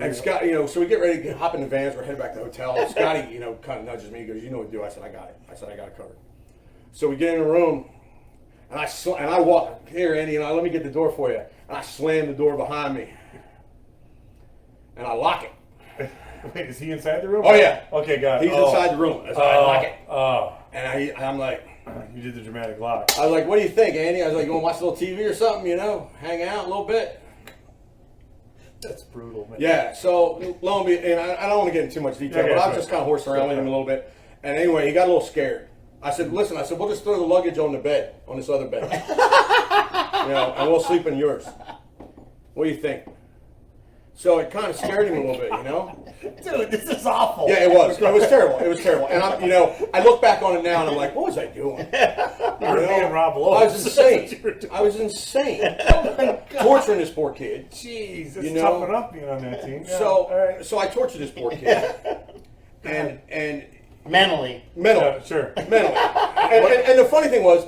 And Scott, so we get ready to hop in the vans. We're heading back to the hotel. And Scotty, kind of nudges me. He goes, "You know what to do?" I said, "I got it." I said, "I got it covered." So we get in the room, and I walk here, Andy. Let me get the door for you. And I slam the door behind me, and I lock it. Wait, is he inside the room? Oh yeah. Okay, got it. He's inside the room. So I lock it, Oh, and I'm like, you did the dramatic lock. I was like, "What do you think, Andy?" I was like, "You want to watch a little TV or something? Hang out a little bit." That's brutal, man. Yeah, so lo and behold, and I don't want to get into too much detail, Yeah, but I was sure. just kind of horsing around with him a little bit. And anyway, he got a little scared. I said, listen, we'll just throw the luggage on the bed, on this other bed. And we'll sleep in yours. What do you think? So it kind of scared him a little bit, Dude, this is awful. Yeah, it was. It was terrible. It was terrible. And I look back on it now and I'm like, what was I doing? You're being Rob I Lopes. was insane. I was insane. Torturing this poor kid. Jeez, it's tough enough being on that team. Yeah. So I tortured this poor kid. and Mentally. Yeah, sure. Mentally. And the funny thing was,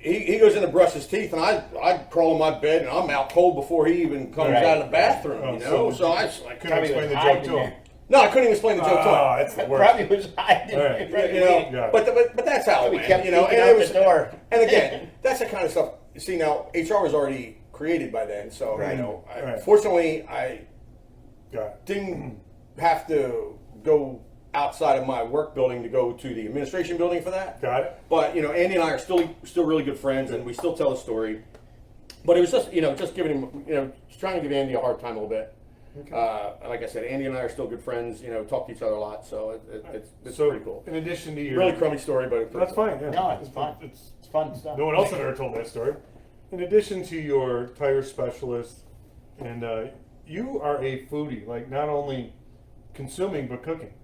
he goes in to brush his teeth, and I crawl in my bed, and I'm out cold before he even comes out of the bathroom. So I was like, couldn't explain the joke to him. no, I couldn't even explain the joke to him. Oh, that's the worst. Probably was hiding. Right. But that's how it We went. kept And peeking out it was the door. And again, that's the kind of stuff. See, now HR was already created by then, so Right. fortunately I Got it. didn't have to go outside of my work building to go to the administration building for that. Got it. But Andy and I are still really good friends, and we still tell the story. But it was just just giving him just trying to give Andy a hard time a little bit. Okay. Like I said, Andy and I are still good friends. Talk to each other a lot, so it's So, pretty cool. in addition to your Really crummy story, but it's pretty that's cool. fine. Yeah. No, it's fun. It's It's fun stuff. no one else had ever told that story. In addition to your tire specialist, and you are a foodie, like not only consuming but cooking.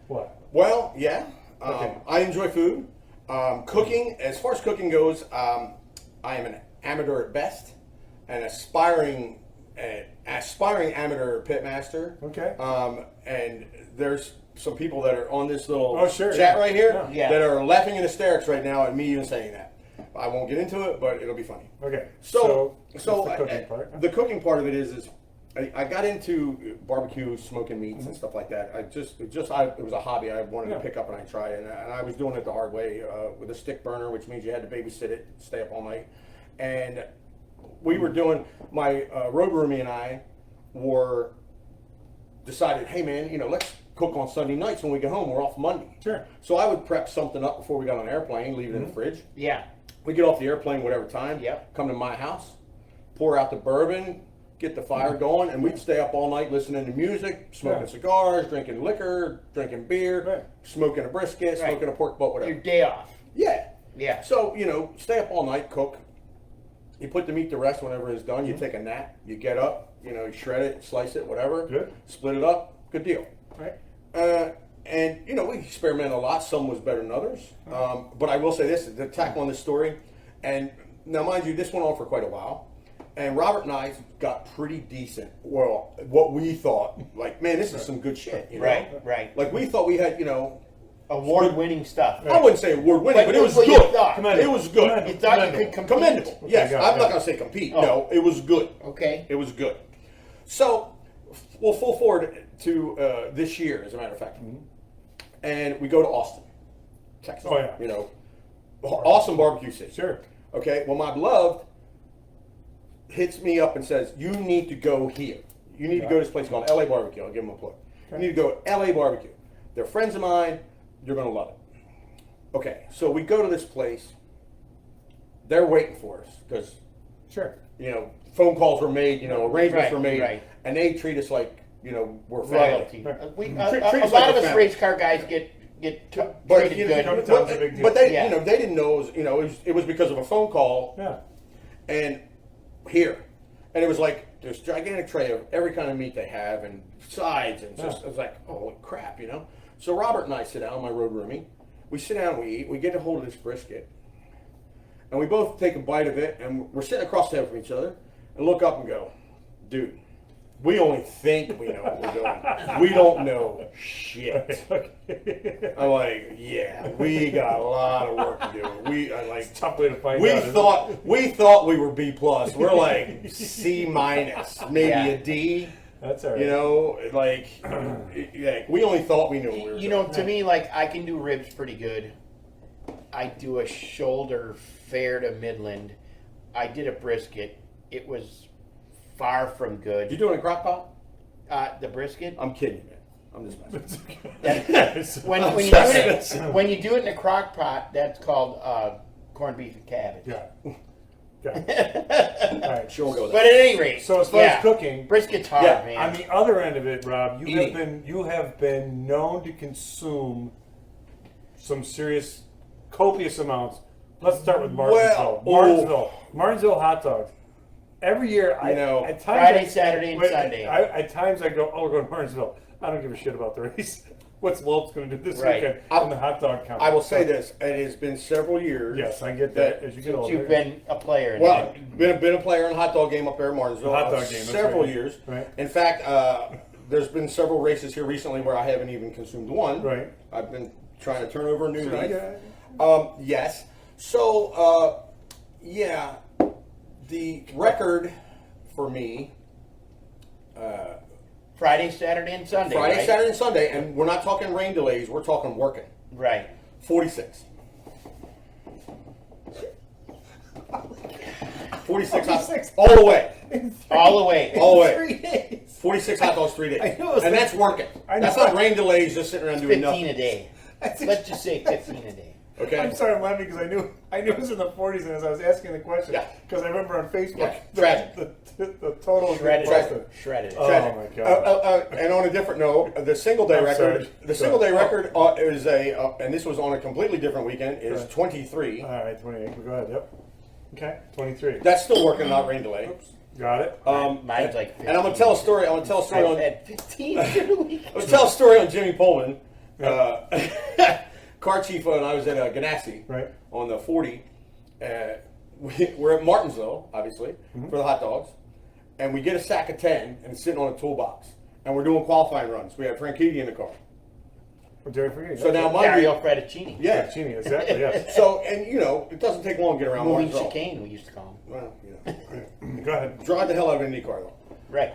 What? Well, yeah. Okay. I enjoy food. Cooking, as far as cooking goes, I am an amateur at best, an aspiring amateur pitmaster. Okay. And there's some people that are on this little Sure, chat yeah. right here Yeah. that are laughing in hysterics right now at me even saying that. I won't get into it, but it'll be funny. Okay. So that's the cooking part. The cooking part of it is I got into barbecue, smoking meats and stuff like that. It was a hobby I wanted to pick up and I tried it, and I was doing it the hard way with a stick burner, which means you had to babysit it, stay up all night, and we were doing my road roomie and I decided, hey man, let's cook on Sunday nights when we get home. We're off Monday. Sure. So I would prep something up before we got on an airplane, leave it in the fridge. Yeah. We get off the airplane whatever time. Yep. Come to my house, pour out the bourbon, get the fire going, and we'd stay up all night listening to music, smoking cigars, drinking liquor, drinking beer, smoking a brisket, smoking a pork butt, whatever. Your day off. Yeah. Yeah. So, stay up all night, cook. You put the meat to rest whenever it's done. You take a nap. You get up, you shred it, slice it, whatever. Good. Split it up. Good deal. Right. And we experimented a lot. Some was better than others. But I will say this, to tackle on this story, and now mind you, this went on for quite a while. And Robert and I got pretty decent. Well, what we thought, like, man, this is some good shit. Right. Like, we thought we had, Award-winning stuff. I wouldn't say award-winning, but it was what you good. thought. It was good. You thought you could compete. Commendable. Yes, got it, I'm not going to say compete. No, it was good. Okay. It was good. So, we'll full forward to this year, as a matter of fact. And we go to Austin, Texas. Oh, yeah. Awesome barbecue city. Sure. Okay, well, my beloved hits me up and says, you need to go here. You need to go to this place called LA Barbecue. I'll give them a plug. You need to go to LA Barbecue. They're friends of mine. You're going to love it. Okay, so we go to this place. They're waiting for us because, Sure. phone calls were made, arrangements Right, were made, right. and they treat us like, we're family. Royalty. Right. A Treat lot us like of a us family. race car guys get But, treated good. Come to town's a big deal. but they, Yeah. they didn't know it was because of a phone call Yeah. and here, and it was like this gigantic tray of every kind of meat they have and sides and just it was like, oh, holy crap, So Robert and I sit down, my road roomie. We sit down, we eat, we get a hold of this brisket, and we both take a bite of it, and we're sitting across the table from each other, and look up and go, dude, we only think we know what we're doing. We don't know shit. I'm like, yeah, we got a lot of work to do. Tough way to find We out. we thought we were B plus. We're like C minus, maybe a D. That's all right. We only thought we knew what we were doing. To me, like, I can do ribs pretty good. I do a shoulder fair to Midland. I did a brisket. It was far from good. You doing a crock pot? The brisket? I'm kidding you, man. I'm just messing. When you do it in a crock pot, that's called corned beef and cabbage. Yeah. Okay. All right. She won't go with But that. at any rate, So as far as cooking, brisket's hard, Yeah, man. on the other end of it, Rob, Eating. you have been known to consume some serious, copious amounts. Let's start with Martinsville. Martinsville hot dogs. Every year, at times Friday, Saturday, and Sunday. At times I go, we're going to Martinsville. I don't give a shit about the race. What's Lopes going to do this Right. weekend on the hot dog count? I will say this: it has been several years. Yes, I get that. As you get older, You've been a player. Well, been a player in a hot dog game up there in Martinsville. Hot dog game, that's several right. years. Right. In fact, there's been several races here recently where I haven't even consumed one. Right. I've been trying to turn over a new Sure, I leaf. get it. Yes. So, yeah, the record for me. Friday, Saturday, and Sunday. Friday, right? Saturday, and Sunday, and we're not talking rain delays. We're talking working. Right. 46. 46 hot 46. all the way. All the way. All the way. 3 days. 46 hot dogs, 3 days. I know, it's and like- that's working. I That's know. not rain delays just sitting around doing 15 nothing. a day. Let's just say 15 a day. Okay? I'm sorry, I'm laughing because I knew it was in the 40s, and as I was asking the question, Yeah. because I remember on Facebook, Yeah, tragic. the total Shredded. posted. Shredded. Oh, Tragic. my God. And on a different note, the single day I'm record, sorry. the single day record is and this was on a completely different weekend, is Right. 23. All right, 28. Go ahead. Yep. Okay, 23. That's still working, not rain delay. Got it. Mine's like 15. And I'm gonna tell a story. I'm gonna tell a story I've on. had 15 through the week. Let's tell a story on Jimmy Pullman. Car chief and I was at Ganassi Right. on the 40. We're at Martinsville, obviously, for the hot dogs. And we get a sack of 10 and it's sitting on a toolbox. And we're doing qualifying runs. We have Franchitti in the car. Well, Jerry, forget So now, mind Dario you, Fettuccine. yeah. Chini, exactly. Yes. So, and you know, it doesn't take long to get around Moving Martinsville. chicane, we used to call him. Well, you know, Go ahead. drive the hell out of an Indy car though. Right.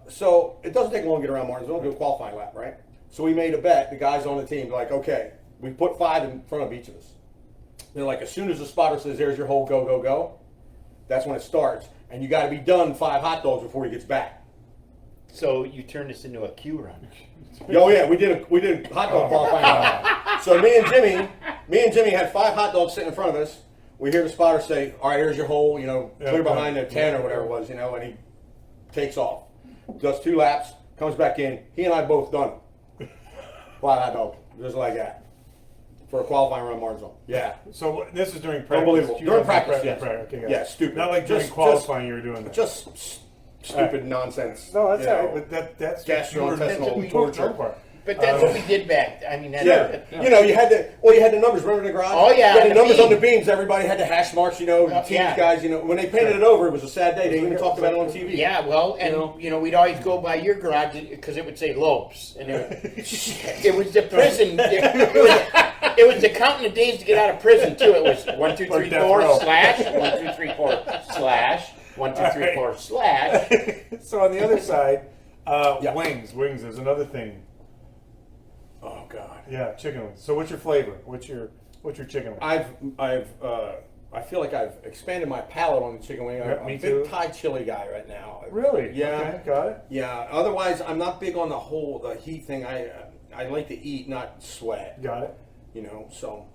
So it doesn't take long to get around Martinsville. Do a qualifying lap, right? So we made a bet. The guys on the team were like, okay, we put 5 in front of each of us. They're like, as soon as the spotter says, "There's your hole, go, go, go," that's when it starts, and you got to be done 5 hot dogs before he gets back. So you turned this into a Q run. Oh yeah, we did a hot dog qualifying lap. So me and Jimmy had 5 hot dogs sitting in front of us. We hear the spotter say, "All right, here's your hole," you know, Yeah, clear behind the 10 or whatever it was, you know, and he takes off, does 2 laps, comes back in. He and I both done it. 5 hot dogs, just like that, for a qualifying run, Martinsville. Yeah, So this is during practice. unbelievable. You During guys practice, did yes. Okay, got it. Yeah, stupid. Not like during Just- qualifying you were doing that. Just stupid nonsense. No, that's you all know. right, but that's Gastrointestinal you torture. took part. But that's what we did back. I mean, that's Yeah, you know, you had the numbers. Remember the garage? Oh, yeah, you had the the numbers beam. on the beams. Everybody had the hash marks. You know, the teams yeah. guys. You know, when they painted it over, it was a sad day. They even talked about it on TV. Yeah, well, and you know, we'd always go by your garage because it would say Lopes, and it was the prison. It was the counting the days to get out of prison too. It was 1, 2, 3, death 4 row. slash 1, 2, 3, 4 slash 1, 2, 3, 4 slash. So on the other side, Yeah. wings. Wings is another thing. Oh God. Yeah, chicken wings. So what's your flavor? What's your chicken wing? I feel like I've expanded my palate on the chicken wing. Yeah, I'm me a too. big Thai chili guy right now. Really? Yeah. Okay, got it. Yeah. Otherwise, I'm not big on the heat thing. I like to eat, not sweat. Got it. You know. So,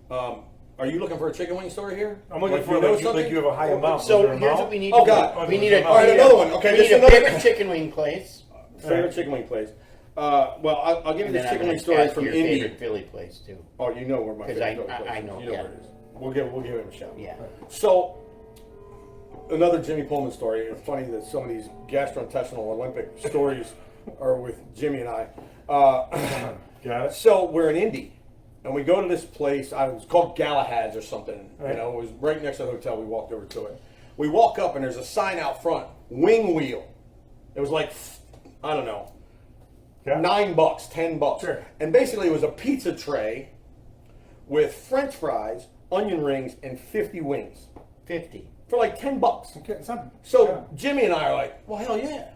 are you looking for a chicken wing story here? I'm looking Like, for you know like something? you have a high amount. Was So there a here's amount? what we need. Oh, to do. God. We need a All right, another one. Okay, we this need is a another favorite chicken wing place. favorite chicken wing place. Well, I'll give you And this then I'm chicken going wing to story ask from your Indy. favorite Philly place too. Oh, you know where my 'Cause favorite I- place I is. know, You know yeah. where it is. We'll give him a shout. Yeah. So, another Jimmy Pullman story. It's funny that some of these gastrointestinal Olympic stories are with Jimmy and I. Got it. So we're in Indy, and we go to this place. It was called Galahad's or something. Right. You know, it was right next to the hotel. We walked over to it. We walk up, and there's a sign out front, wing wheel. It was like, I don't know, Yeah. $9, $10. Sure. And basically, it was a pizza tray with French fries, onion rings, and 50 wings 50. for like $10. Okay, it's not, So yeah. Jimmy and I are like, well, hell yeah.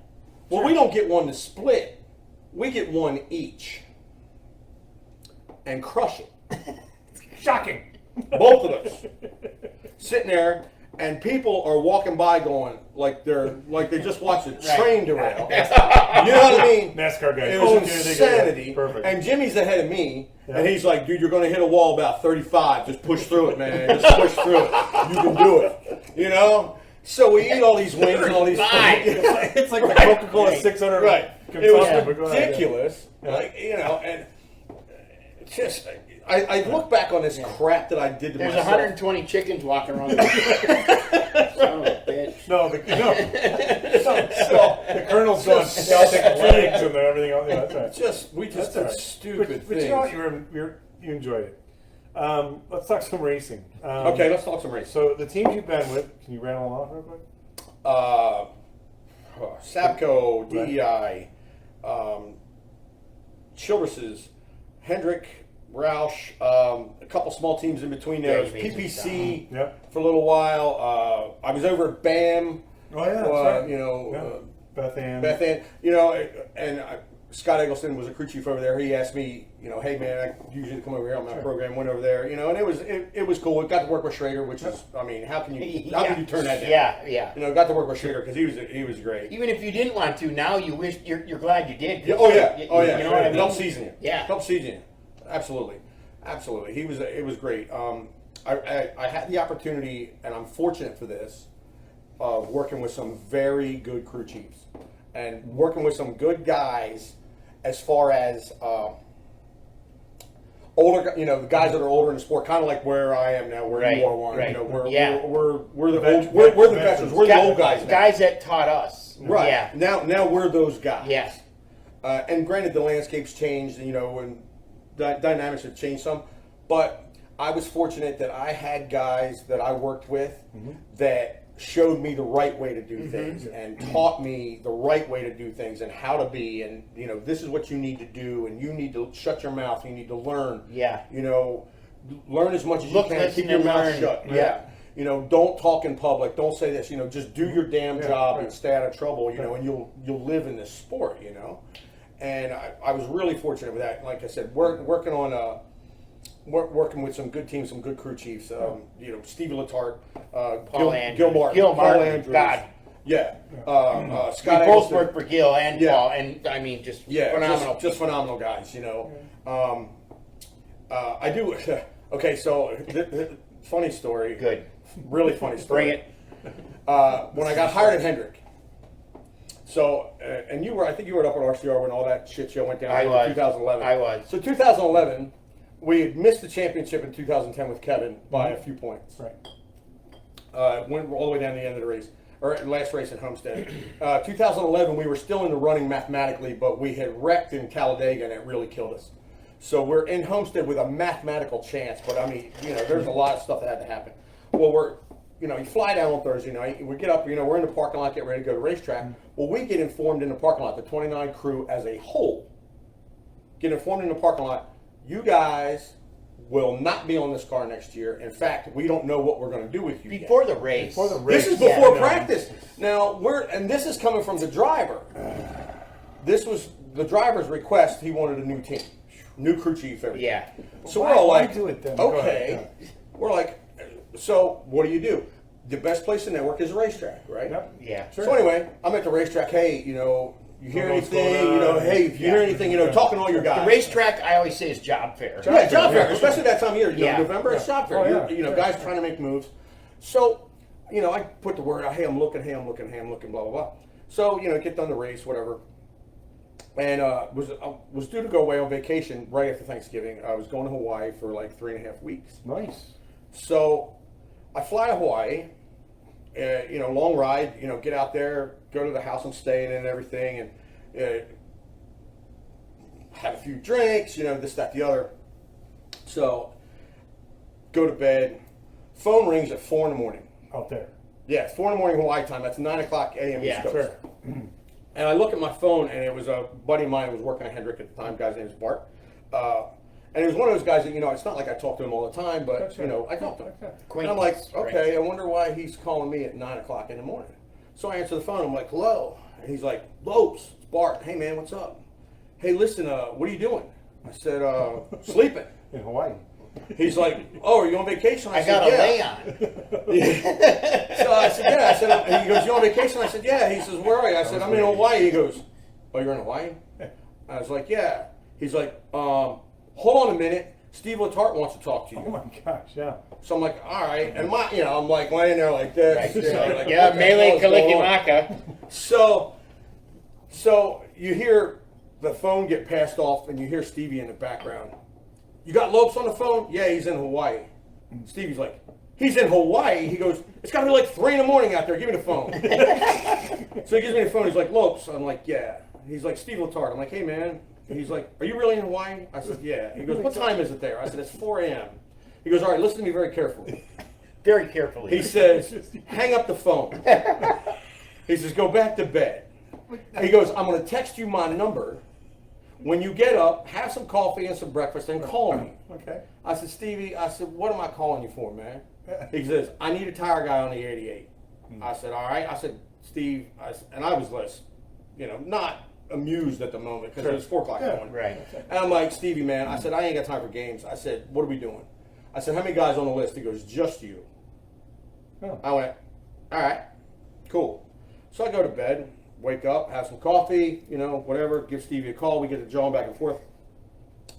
Well, Sure. we don't get one to split. We get one each and crush it. Shocking. Both of us sitting there, and people are walking by going like they just watched a train derail. You know what I mean? NASCAR guy. It was Okay, they get it. insanity. Perfect. And Jimmy's ahead of me, Yeah. and he's like, "Dude, you're going to hit a wall about 35. Just push through it, man. Just push through it. You can do it." you know. So we eat all these wings and all these. It's like the Coca-Cola 600. Right. Consumption, It was but go ahead, ridiculous. Like, you know, and just I look back on this crap that I did to There's myself. 120 chickens walking around. Son of a bitch. No, the Colonel's on Celtic flags and everything else. Yeah, that's right. We just That's did all right. stupid But you know what? things. You enjoyed it. Let's talk some racing. Okay, let's talk some race. So the teams you've been with, can you rattle them off real quick? Sapco, DEI, Childress's, Hendrick, Roush, a couple small teams in between there. Yeah, you made PPC Yep. for a little while. I was over at BAM. Oh yeah, that's right. You know, Yeah. Beth Ann. Beth Ann, you know, and Scott Eggleston was a crew chief over there. He asked me, you know, hey man, I usually come over here on my program. Went over there, you know, and it was cool. Got to work with Schrader, which is, I mean, how can you turn that down? Yeah. You know, got to work with Schrader because he was great. Even if you didn't want to, now you wish you're glad you did. Yeah, oh yeah, You know Schrader. what I mean? Help season you. Yeah. Help season you. Absolutely. It was great. I had the opportunity, and I'm fortunate for this, of working with some very good crew chiefs and working with some good guys as far as older, you know, the guys that are older in the sport, kind of like where I am now, where you are one. Right. You know, we're the Vet- old, we're the veterans. veterans, we're the old guys. Now. Guys that taught us. Right. Yeah. Now we're those guys. Yes. And granted, the landscape's changed, you know, and the dynamics have changed some. But I was fortunate that I had guys that I worked with that showed me the right way to do things and taught me the right way to do things and how to be. And, you know, this is what you need to do. And you need to shut your mouth. You need to learn. Yeah. You know, learn as much as Look, you can. listen, Keep your and mouth learn. shut. Yeah. You know, don't talk in public. Don't say this. You know, just do your damn job right. and stay out of trouble. You know, and you'll live in this sport. You know, and I was really fortunate with that. Like I said, working on working with some good teams, some good crew chiefs. You know, Stevie Letarte, Gil Martin, Paul Andrews. God. Yeah. We Scott both Eggleston. worked for Gil and Yeah. Paul, and I mean, just phenomenal. Just phenomenal guys. You know, I do. Okay, so funny story. Good. Really funny story. Bring it. When I got hired at Hendrick. So, and I think you were up at RCR when all that shit show went down I in was. 2011. I was. So 2011, we had missed the championship in 2010 with Kevin by a few points. Right. Went all the way down to the end of the race, or last race in Homestead. 2011, we were still in the running mathematically, but we had wrecked in Talladega and it really killed us. So we're in Homestead with a mathematical chance, but I mean, you know, there's a lot of stuff that had to happen. Well, you fly down on Thursday night, we get up, we're in the parking lot, get ready to go to the racetrack. Well, we get informed in the parking lot, the 29 crew as a whole, get informed in the parking lot, you guys will not be on this car next year. In fact, we don't know what we're going to do with you Before yet. the race. This is before practice. Now, and this is coming from the driver. This was the driver's request. He wanted a new team, new crew chief, everything. Yeah. So we're all Why like, do it then? Go okay. ahead, We're like, so what do? The best place to network is a racetrack, right? Yep. Yeah. So anyway, I'm at the racetrack. Hey, you know, you hear What's anything? going on? You know, hey, if you hear anything, you know, talking to all your guys. The racetrack, I always say, is job fair. Yeah, job fair, Yeah. especially that time of year. You Yeah. know, November, it's job fair. Oh, yeah. You know, guys trying to make moves. So, you know, I put the word out, hey, I'm looking, blah, blah, blah. So, you know, get done the race, whatever. And was due to go away on vacation right after Thanksgiving. I was going to Hawaii for like 3.5 weeks. Nice. So I fly to Hawaii, you know, long ride, you know, get out there, go to the house I'm staying in and everything, and have a few drinks, you know, this, that, the other. So go to bed. Phone rings at 4 in the morning. Out there. Yeah, 4 in the morning Hawaii time. That's 9 o'clock a.m. Yeah, East Coast. And I look at my phone, and it was a buddy of mine who was working at Hendrick at the time. Guy's name is Bart. And he was one of those guys that, you know, it's not like I talk to him all the time, but, That's you right. know, I talk to him. Okay. And I'm like, Right. okay, I wonder why he's calling me at 9 o'clock in the morning. So I answer the phone. I'm like, hello. And he's like, Lopes, it's Bart. Hey, man, what's up? Hey, listen, what are you doing? I said, sleeping. In Hawaii. He's like, oh, are you on vacation? I said, got a yeah. lay on. So I said, yeah. I said, he goes, you on vacation? I said, yeah. He says, where are you? I said, I'm in Hawaii. He goes, oh, you're in Hawaii? I was like, yeah. He's like, hold on a minute. Steve Letarte wants to talk to you. Oh my gosh, yeah. So I'm like, all right. And I'm like laying there like this. Right. You know, like, Yeah, what the hell Mele is going on? Kalikimaka. So you hear the phone get passed off, and you hear Stevie in the background. You got Lopes on the phone? Yeah, he's in Hawaii. Stevie's like, he's in Hawaii? He goes, it's got to be like 3 in the morning out there. Give me the phone. So he gives me the phone. He's like, Lopes. I'm like, yeah. He's like, Steve Letarte. I'm like, hey, man. He's like, are you really in Hawaii? I said, yeah. He goes, what time is it there? I said, it's 4 a.m. He goes, all right, listen to me very carefully. Very carefully. He says, hang up the phone. He says, go back to bed. He goes, I'm going to text you my number. When you get up, have some coffee and some breakfast and call me. Okay. I said, Stevie, what am I calling you for, man? He says, I need a tire guy on the 88. I said, all right. I said, Steve, and I was less, not amused at the moment because it was 4 o'clock in the morning. Right. And I'm like, Stevie, man, I said, I ain't got time for games. I said, what are we doing? I said, how many guys on the list? He goes, just you. Oh. I went, all right, cool. So I go to bed, wake up, have some coffee, whatever, give Stevie a call. We get to jawing back and forth.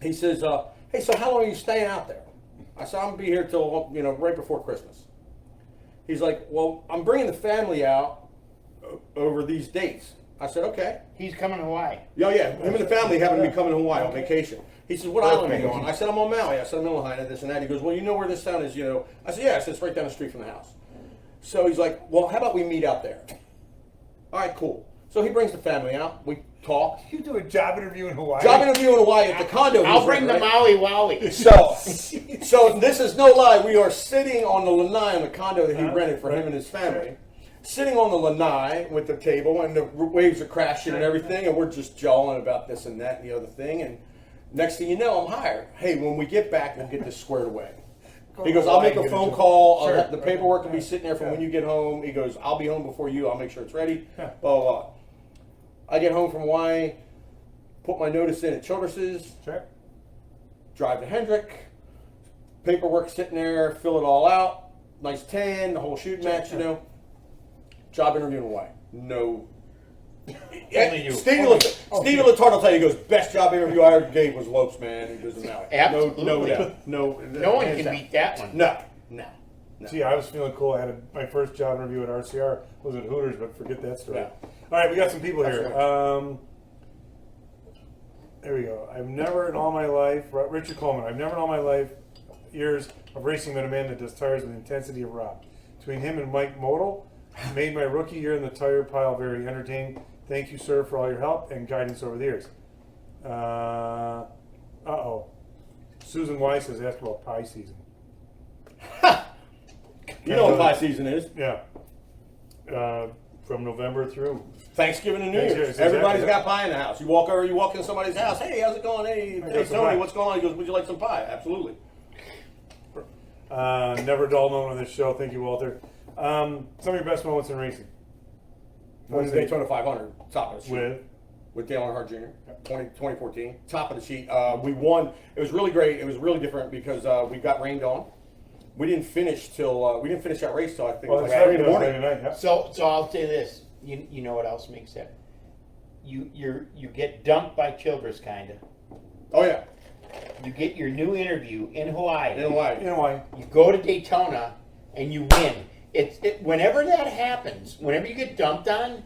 He says, hey, so how long are you staying out there? I said, I'm going to be here till, right before Christmas. He's like, well, I'm bringing the family out over these dates. I said, okay. He's coming to Hawaii. Yeah. Him and the family happen to be coming to Hawaii on vacation. He says, what island are you on? I said, I'm on Maui. I said, I'm in Lahaina, this and that. He goes, well, you know where this town is, I said, yeah. I said, it's right down the street from the house. So he's like, well, how about we meet out there? All right, cool. So he brings the family out. We talk. You do a job interview in Hawaii. Job interview in Hawaii at the condo. I'll bring the Maui Wowie. So this is no lie. We are sitting on the lanai in the condo that he rented for him and his family. Sitting on the lanai with the table, and the waves are crashing and everything, and we're just jawing about this and that and the other thing. And next thing you know, I'm hired. Hey, when we get back, we'll get this squared away. He goes, I'll make a phone call. Sure. The paperwork will be sitting there from when you get home. He goes, I'll be home before you. I'll make sure it's ready. Blah, blah, blah. I get home from Hawaii, put my notice in at Childress's, Sure. drive to Hendrick, paperwork sitting there, fill it all out, nice tan, the whole shooting match, Job interview in Hawaii. No. Only you. Stevie Letarte will tell you, he goes, best job interview I ever gave was Lopes, man. He goes, no. Absolutely. No doubt. No one hands can down. beat that one. No. See, I was feeling cool. I had my first job interview at RCR was at Hooters, but forget that story. Yeah. All right, we got some people here. Absolutely. There we go. I've never in all my life, Richard Coleman, I've never in all my years of racing met a man that does tires with the intensity of Rob. Between him and Mike Modal, made my rookie year in the tire pile very entertaining. Thank you, sir, for all your help and guidance over the years. Susan Weiss has asked about pie season. You know what pie season is. Yeah. From November through. Thanksgiving and New Thanksgiving, Year's. exactly. Everybody's got pie in the house. You walk into somebody's house. Hey, how's it going? Hey got some Tony, pie. what's going on? He goes, would you like some pie? Absolutely. Never a dull moment on this show. Thank you, Walter. Some of your best moments in racing. Won the Daytona 500, top of the sheet. With Dale Earnhardt Jr., 2014, top of the sheet. We won. It was really great. It was really different because we got rained on. We didn't finish that race till I think it was like 3 in the morning. Night, yeah. So I'll say this. You know what else makes that? You get dumped by Childress, kinda. Oh yeah, You get your new interview in Hawaii. in Hawaii. You know why? You go to Daytona and you win. Whenever that happens, whenever you get dumped on,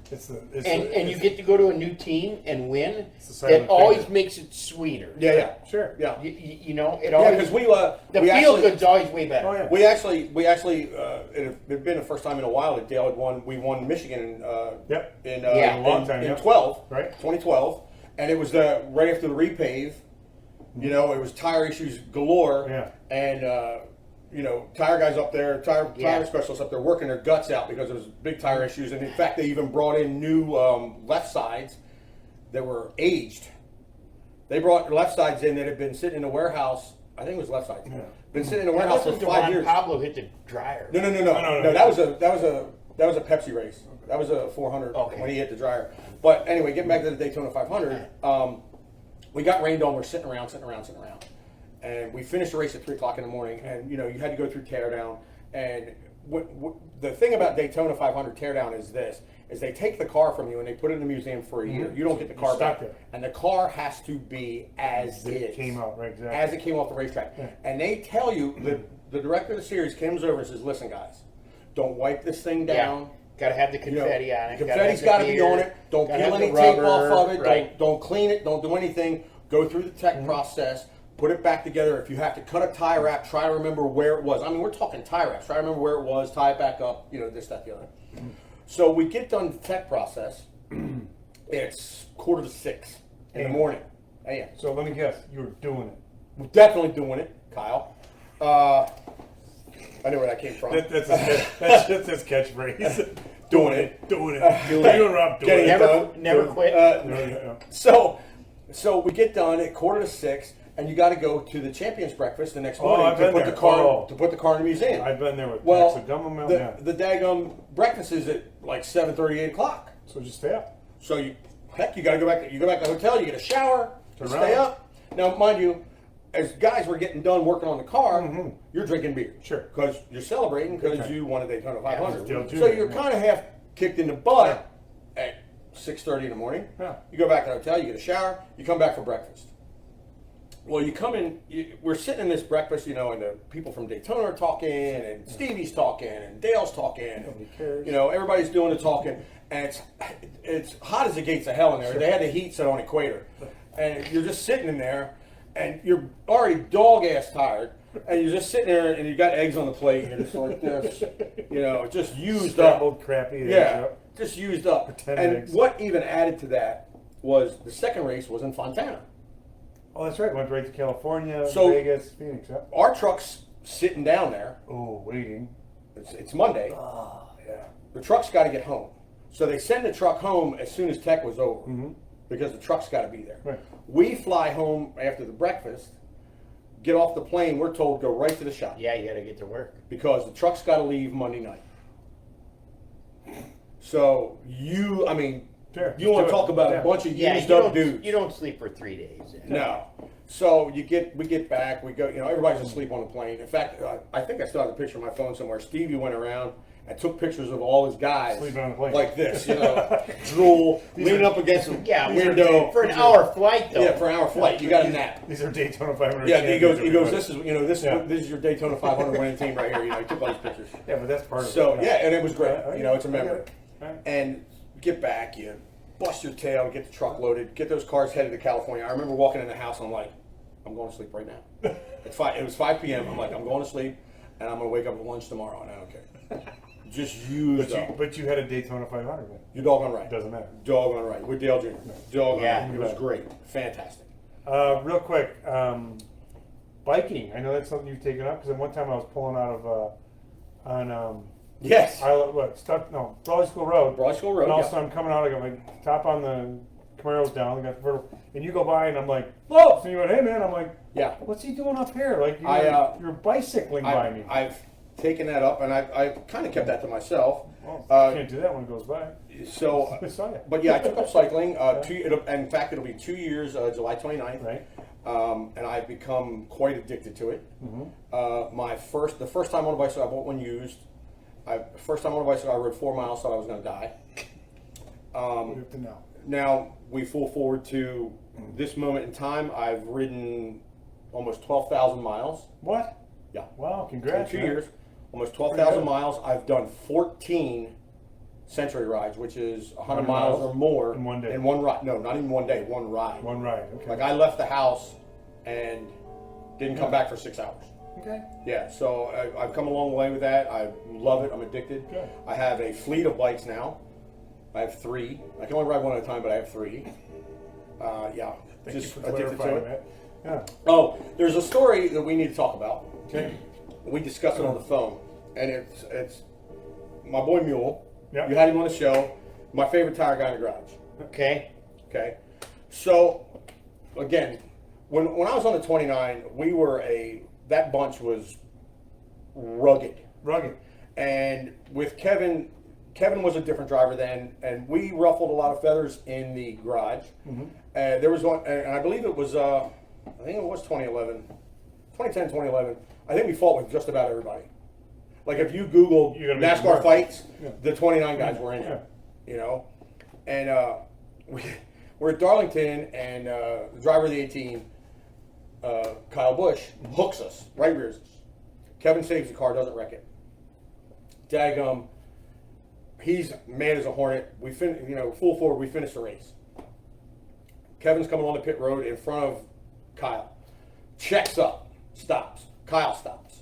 and you get to go to a new team and win, it always makes it sweeter. Yeah. Sure. Yeah. It always. Yeah, because the we feel actually, good's always way better. Oh, yeah. we actually, it had been the first time in a while that Dale had won. We won Michigan Yep. in Yeah. A long time, in yeah. 12, Right. 2012, and it was right after the repave. It was tire issues galore. Yeah. And tire guys up there, tire Yeah. specialists up there working their guts out because there was big tire issues. And in fact, they even brought in new left sides that were aged. They brought left sides in that had been sitting in a warehouse. I think it was left sides. Yeah. Been sitting in a That warehouse for wasn't the 5 one years. Pablo hit the dryer. No. No. That was a Pepsi race. That was a 400 Okay. when he hit the dryer. But anyway, getting back to the Daytona 500, we got rained on. We're sitting around. And we finished the race at 3 o'clock in the morning. And, you had to go through teardown. And the thing about Daytona 500 teardown is this: is they take the car from you and they put it in the museum for a year. You don't get the car back, and the car has to be as it came out, right? Exactly. as it came off the racetrack. Yeah. And they tell you the director of the series comes over and says, "Listen, guys, don't wipe this thing down." Got to have the confetti on it. Confetti's got to be on it. Don't peel any tape off of it. Right. Don't clean it. Don't do anything. Go through the tech process. Put it back together. If you have to cut a tie wrap, try to remember where it was. I mean, we're talking tie wraps. Try to remember where it was. Tie it back up. This, that, the other. So we get done the tech process. It's 5:45 in the morning. AM. So let me guess, you were doing it. We're definitely doing it, Kyle. I know where that came from. That's his catchphrase. Doing it. Doing it. Doing it. Rob, doing it. Never quit. So we get done at 5:45, and you got to go to the champions breakfast the next morning I've to been put there. the car to put the car in the museum. I've been there with well, packs of gum milk. the daggum breakfast is at like 7:30, 8 o'clock. So just stay up. So you got to go back. You go back to the hotel. You get a shower. Turn Stay around. up. Now, mind you, as guys were getting done working on the car, you're drinking beer. Sure. Because you're celebrating because Okay. you won a Daytona 500. Dale So Jr., you're yeah. kind of half kicked in the butt at 6:30 in the morning. Yeah. You go back to the hotel, you get a shower, you come back for breakfast. Well, you come in, we're sitting in this breakfast, and the people from Daytona are talking, and Stevie's talking, and Dale's talking. Nobody cares. Everybody's doing the talking, and it's hot as the gates of hell in there. They had the heat set on equator. And you're just sitting in there, and you're already dog-ass tired, and you're just sitting there, and you got eggs on the plate, and you're just like this, just used up. Scrambled, crappy. Yeah, just used up. Pretend And eggs. what even added to that was the second race was in Fontana. Oh, that's right. Went right to California, So- Vegas, Phoenix. Yeah. Our truck's sitting down there. Oh, waiting. It's Monday. Oh, yeah. The truck's got to get home. So they send the truck home as soon as tech was over because the truck's got to be there. Right. We fly home after the breakfast, get off the plane. We're told go right to the shop Yeah, you got to get to work. because the truck's got to leave Monday night. So Sure, you want to talk about a bunch of used up dudes. You don't sleep for 3 days. No. So we get back. We go. Everybody's asleep on the plane. In fact, I think I still have a picture on my phone somewhere. Stevie went around and took pictures of all his guys Sleeping on the plane. like this, drool, leaning up against the window For an hour flight, though. Yeah, for an hour flight, you got a nap. These are Daytona 500. Yeah, he goes. champions, This is Yeah. this is your Daytona 500 winning team right here. He took all these pictures. Yeah, but that's part of So it. yeah, and it was great. Yeah, It's a memory. Right. And get back, you bust your tail, get the truck loaded, get those cars headed to California. I remember walking in the house. I'm like, I'm going to sleep right now. It's 5. It was 5 p.m. I'm like, I'm going to sleep, and I'm going to wake up at lunch tomorrow, and I don't care. Just used up. But you had a Daytona 500 then. You're doggone right. Doesn't matter. Doggone right. With Dale Jr. Doggone Yeah. right. It was great. Fantastic. Real quick, biking. I know that's something you've taken up because one time I was pulling out of Yes. Brawley School Road. Brawley School Road, And all of yeah. a sudden I'm coming out, I got my top on the Camaro's down, I got the vertical, and you go by and I'm like, whoa! And you went, hey man, I'm like, Yeah. what's he doing up here? Like you're bicycling by me. I've taken that up, and I've kind of kept that to myself. Well, you can't do that when it goes by. So, I saw you. but yeah, I took up cycling. In fact, it'll be 2 years, July 29th. Right. And I've become quite addicted to it. Mm-hmm. The first time on a bicycle, I bought one used. First time on a bicycle, I rode 4 miles, thought I was going to die. You have to know. Now we full forward to this moment in time. I've ridden almost 12,000 miles. What? Yeah. Wow, congrats. In 2 man. years, almost Pretty 12,000 good. miles. I've done 14 century rides, which is 100 100 miles miles or more in one day. In one ride. No, not even one day. One ride. One ride. Okay. Like I left the house and didn't come back for 6 hours. Okay. Yeah, so I've come a long way with that. I love it. I'm addicted. Good. I have a fleet of bikes now. I have 3. I can only ride one at a time, but I have 3. Yeah, Thank just you for addicted to clarifying it. that. Oh, there's a story that we need to talk about. Yeah. Okay. We discussed it on the phone, and it's my boy Mule. Yeah. You had him on the show. My favorite tire guy in the garage. Okay. Okay, so again, when I was on the 29, that bunch was rugged. Rugged. And with Kevin was a different driver then, and we ruffled a lot of feathers in the garage. Mm-hmm. There was one, and I believe it was, I think it was 2011, 2010, 2011. I think we fought with just about everybody. Like if you Google You're gonna make it NASCAR work. fights, Yeah. the 29 guys were in Yeah. it. You know, and we're at Darlington, and the driver of the 18, Kyle Busch, hooks us, right rears us. Kevin saves the car, doesn't wreck it. Daggum, he's mad as a hornet. We full forward. We finish the race. Kevin's coming on the pit road in front of Kyle. Checks up, stops. Kyle stops.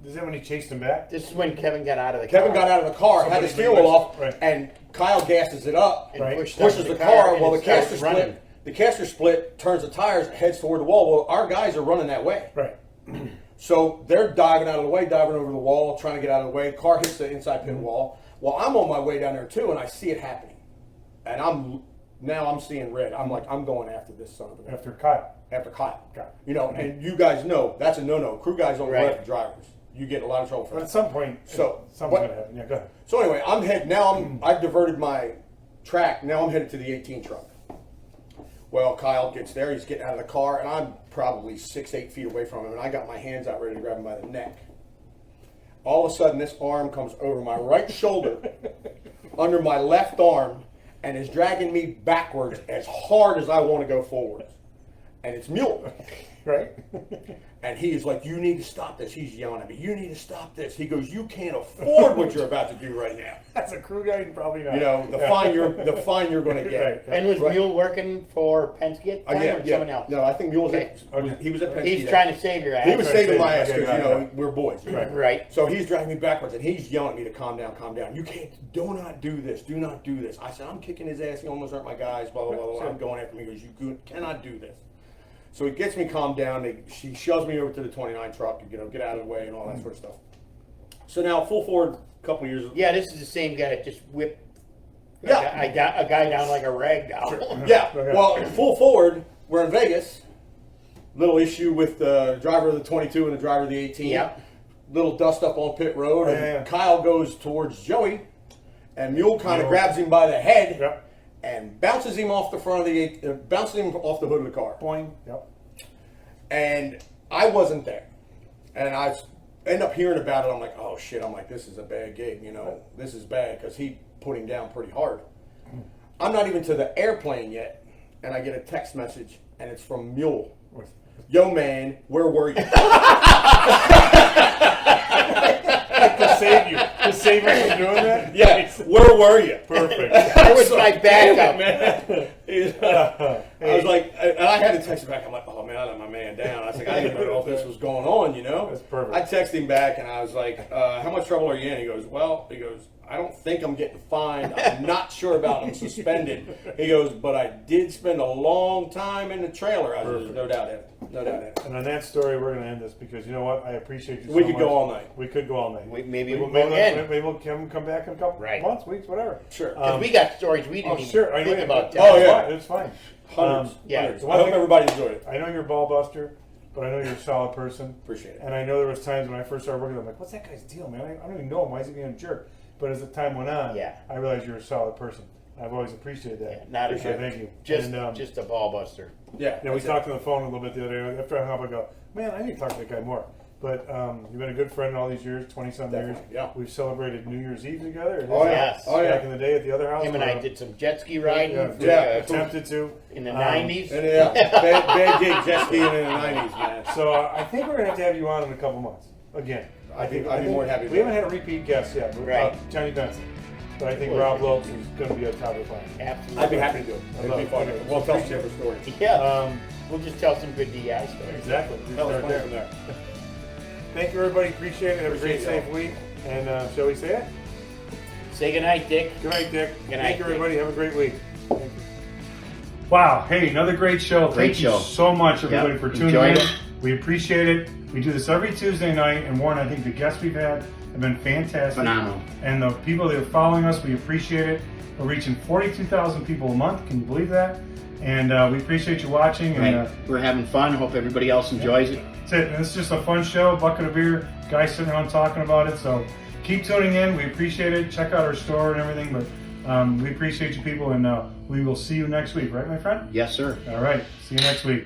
Does that when he chased him back? This is when Kevin got out of the car. Kevin got out of the car, had the Somebody steering wheel off, right. and Kyle gasses it up, And Right. pushes the car while the and it starts caster running. split. The caster split, turns the tires, heads toward the wall. Well, our guys are running that way. Right. So they're diving out of the way, diving over the wall, trying to get out of the way. Car hits the inside pit wall. Well, I'm on my way down there too, and I see it happening. And I'm seeing red. I'm like, I'm going after this son of a gun. After Kyle. After Kyle. Got it. You know, and you guys know that's a no-no. Crew guys don't Right. run after drivers. You get in a lot of trouble for But that. at some point, So, something's what- gonna happen. Yeah, go ahead. So anyway, I've diverted my track. Now I'm headed to the 18 truck. Well, Kyle gets there. He's getting out of the car, and I'm probably 6-8 feet away from him, and I got my hands out ready to grab him by the neck. All of a sudden, this arm comes over my right shoulder, under my left arm, and is dragging me backwards as hard as I want to go forward. And it's Mule. Right? And he's like, you need to stop this. He's yelling at me, you need to stop this. He goes, you can't afford what you're about to do right now. As a crew guy, you probably not. You know, the fine you're going to get. Right. And was Right. Mule working for Penske at the time or someone else? No, I think Mule was Okay. he was at Penske. He's trying to save your ass. He was saving my ass Okay, because, got it. we're boys. Right. Right. So he's dragging me backwards, and he's yelling at me to calm down, calm down. You can't, do not do this, do not do this. I said, I'm kicking his ass. He almost hurt my guys, blah, blah, blah, blah. Sure. I'm going after him. He goes, you cannot do this. So he gets me calmed down. She shoves me over to the 29 truck to get out of the way and all that sort of stuff. So now, full forward a couple of years. Yeah, this is the same guy that just whipped Yeah. a guy down like a rag doll. Yeah. Okay. Well, full forward, we're in Vegas. Little issue with the driver of the 22 and the driver of the 18. Yep. Little dust up on pit road, and Yeah. Kyle goes towards Joey, and Mule kind of Mule. grabs him by the head Yep. and bounces him off the front of bounces him off the hood of the car. Boing. Yep. And I wasn't there, and I end up hearing about it. I'm like, oh shit! I'm like, this is a bad gig. This is bad because he put him down pretty hard. I'm not even to the airplane yet, and I get a text message, and it's from Mule. Yo, man, where were you? To save you. To save us from doing that? Yeah, where were you? Perfect. That was my backup. Man. I was like, and I had to text him back. I'm like, oh man, I let my man down. I was like, I didn't even know if this was going on, That's perfect. I texted him back, and I was like, how much trouble are you in? He goes, I don't think I'm getting fined. I'm not sure about it. I'm suspended. He goes, but I did spend a long time in the trailer. I said, no doubt in it. No doubt in it. And on that story, we're going to end this because you know what? I appreciate you so We much. could go all night. We could go all night. Maybe we'll go again. Maybe we'll come back in a couple Right. months, weeks, whatever. Sure. Because we got stories we didn't Oh, sure. I even know think you- about. Oh, yeah. It's fine. Hundreds. yeah. Hundreds. The I one hope thing- everybody enjoyed it. I know you're a ball buster, but I know you're a solid person. Appreciate it. And I know there was times when I first started working with him, I'm like, what's that guy's deal, man? I don't even know him. Why is he being a jerk? But as the time went on, Yeah. I realized you're a solid person. I've always appreciated that. Yeah, not a So jerk. thank you. Just And, just a ball buster. Yeah. we that's it. talked on the phone a little bit the other day. After I hung up, I go, man, I need to talk to that guy more. But you've been a good friend all these years, 20-something years. Definitely, yeah. We've celebrated New Year's Eve together. Oh, yeah. Yes. Oh, yeah. Back in the day at the other house. Him and I did some jet ski riding Yeah. Attempted to. in the 90s. And yeah, bad gig, jet skiing in the 90s, man. So I think we're going to have you on in a couple months. Again. I'd be more than happy to We do haven't it. had a repeat guest yet. Right. Johnny Benson. But I think Rob Lopes is going to be a top of the line. Absolutely. I'd be happy to do it. I It'd love be it. fun. Okay. We'll tell some different stories. Yeah. We'll just tell some good DI stories. Exactly. We Tell us start one there. from there. Thank you, everybody. Appreciate it. Have a great, Appreciate safe week. And shall we say it? Say goodnight, Dick. Good night, Dick. Good night, Thank you, Dick. everybody. Have a great week. Thank you. Wow. Hey, another great show. Great Thank show. you so much, everybody, Yep. for tuning Enjoyed in. it. We appreciate it. We do this every Tuesday night. And Warren, I think the guests we've had have been fantastic. Phenomenal. And the people that are following us, we appreciate it. We're reaching 42,000 people a month. Can you believe that? And we appreciate you watching. And Right. We're having fun. Hope everybody else enjoys it. that's it. And it's just a fun show. Bucket of beer, guys sitting around talking about it. So keep tuning in. We appreciate it. Check out our store and everything. But we appreciate you people. And we will see you next week. Right, my friend? Yes, sir. All right. See you next week.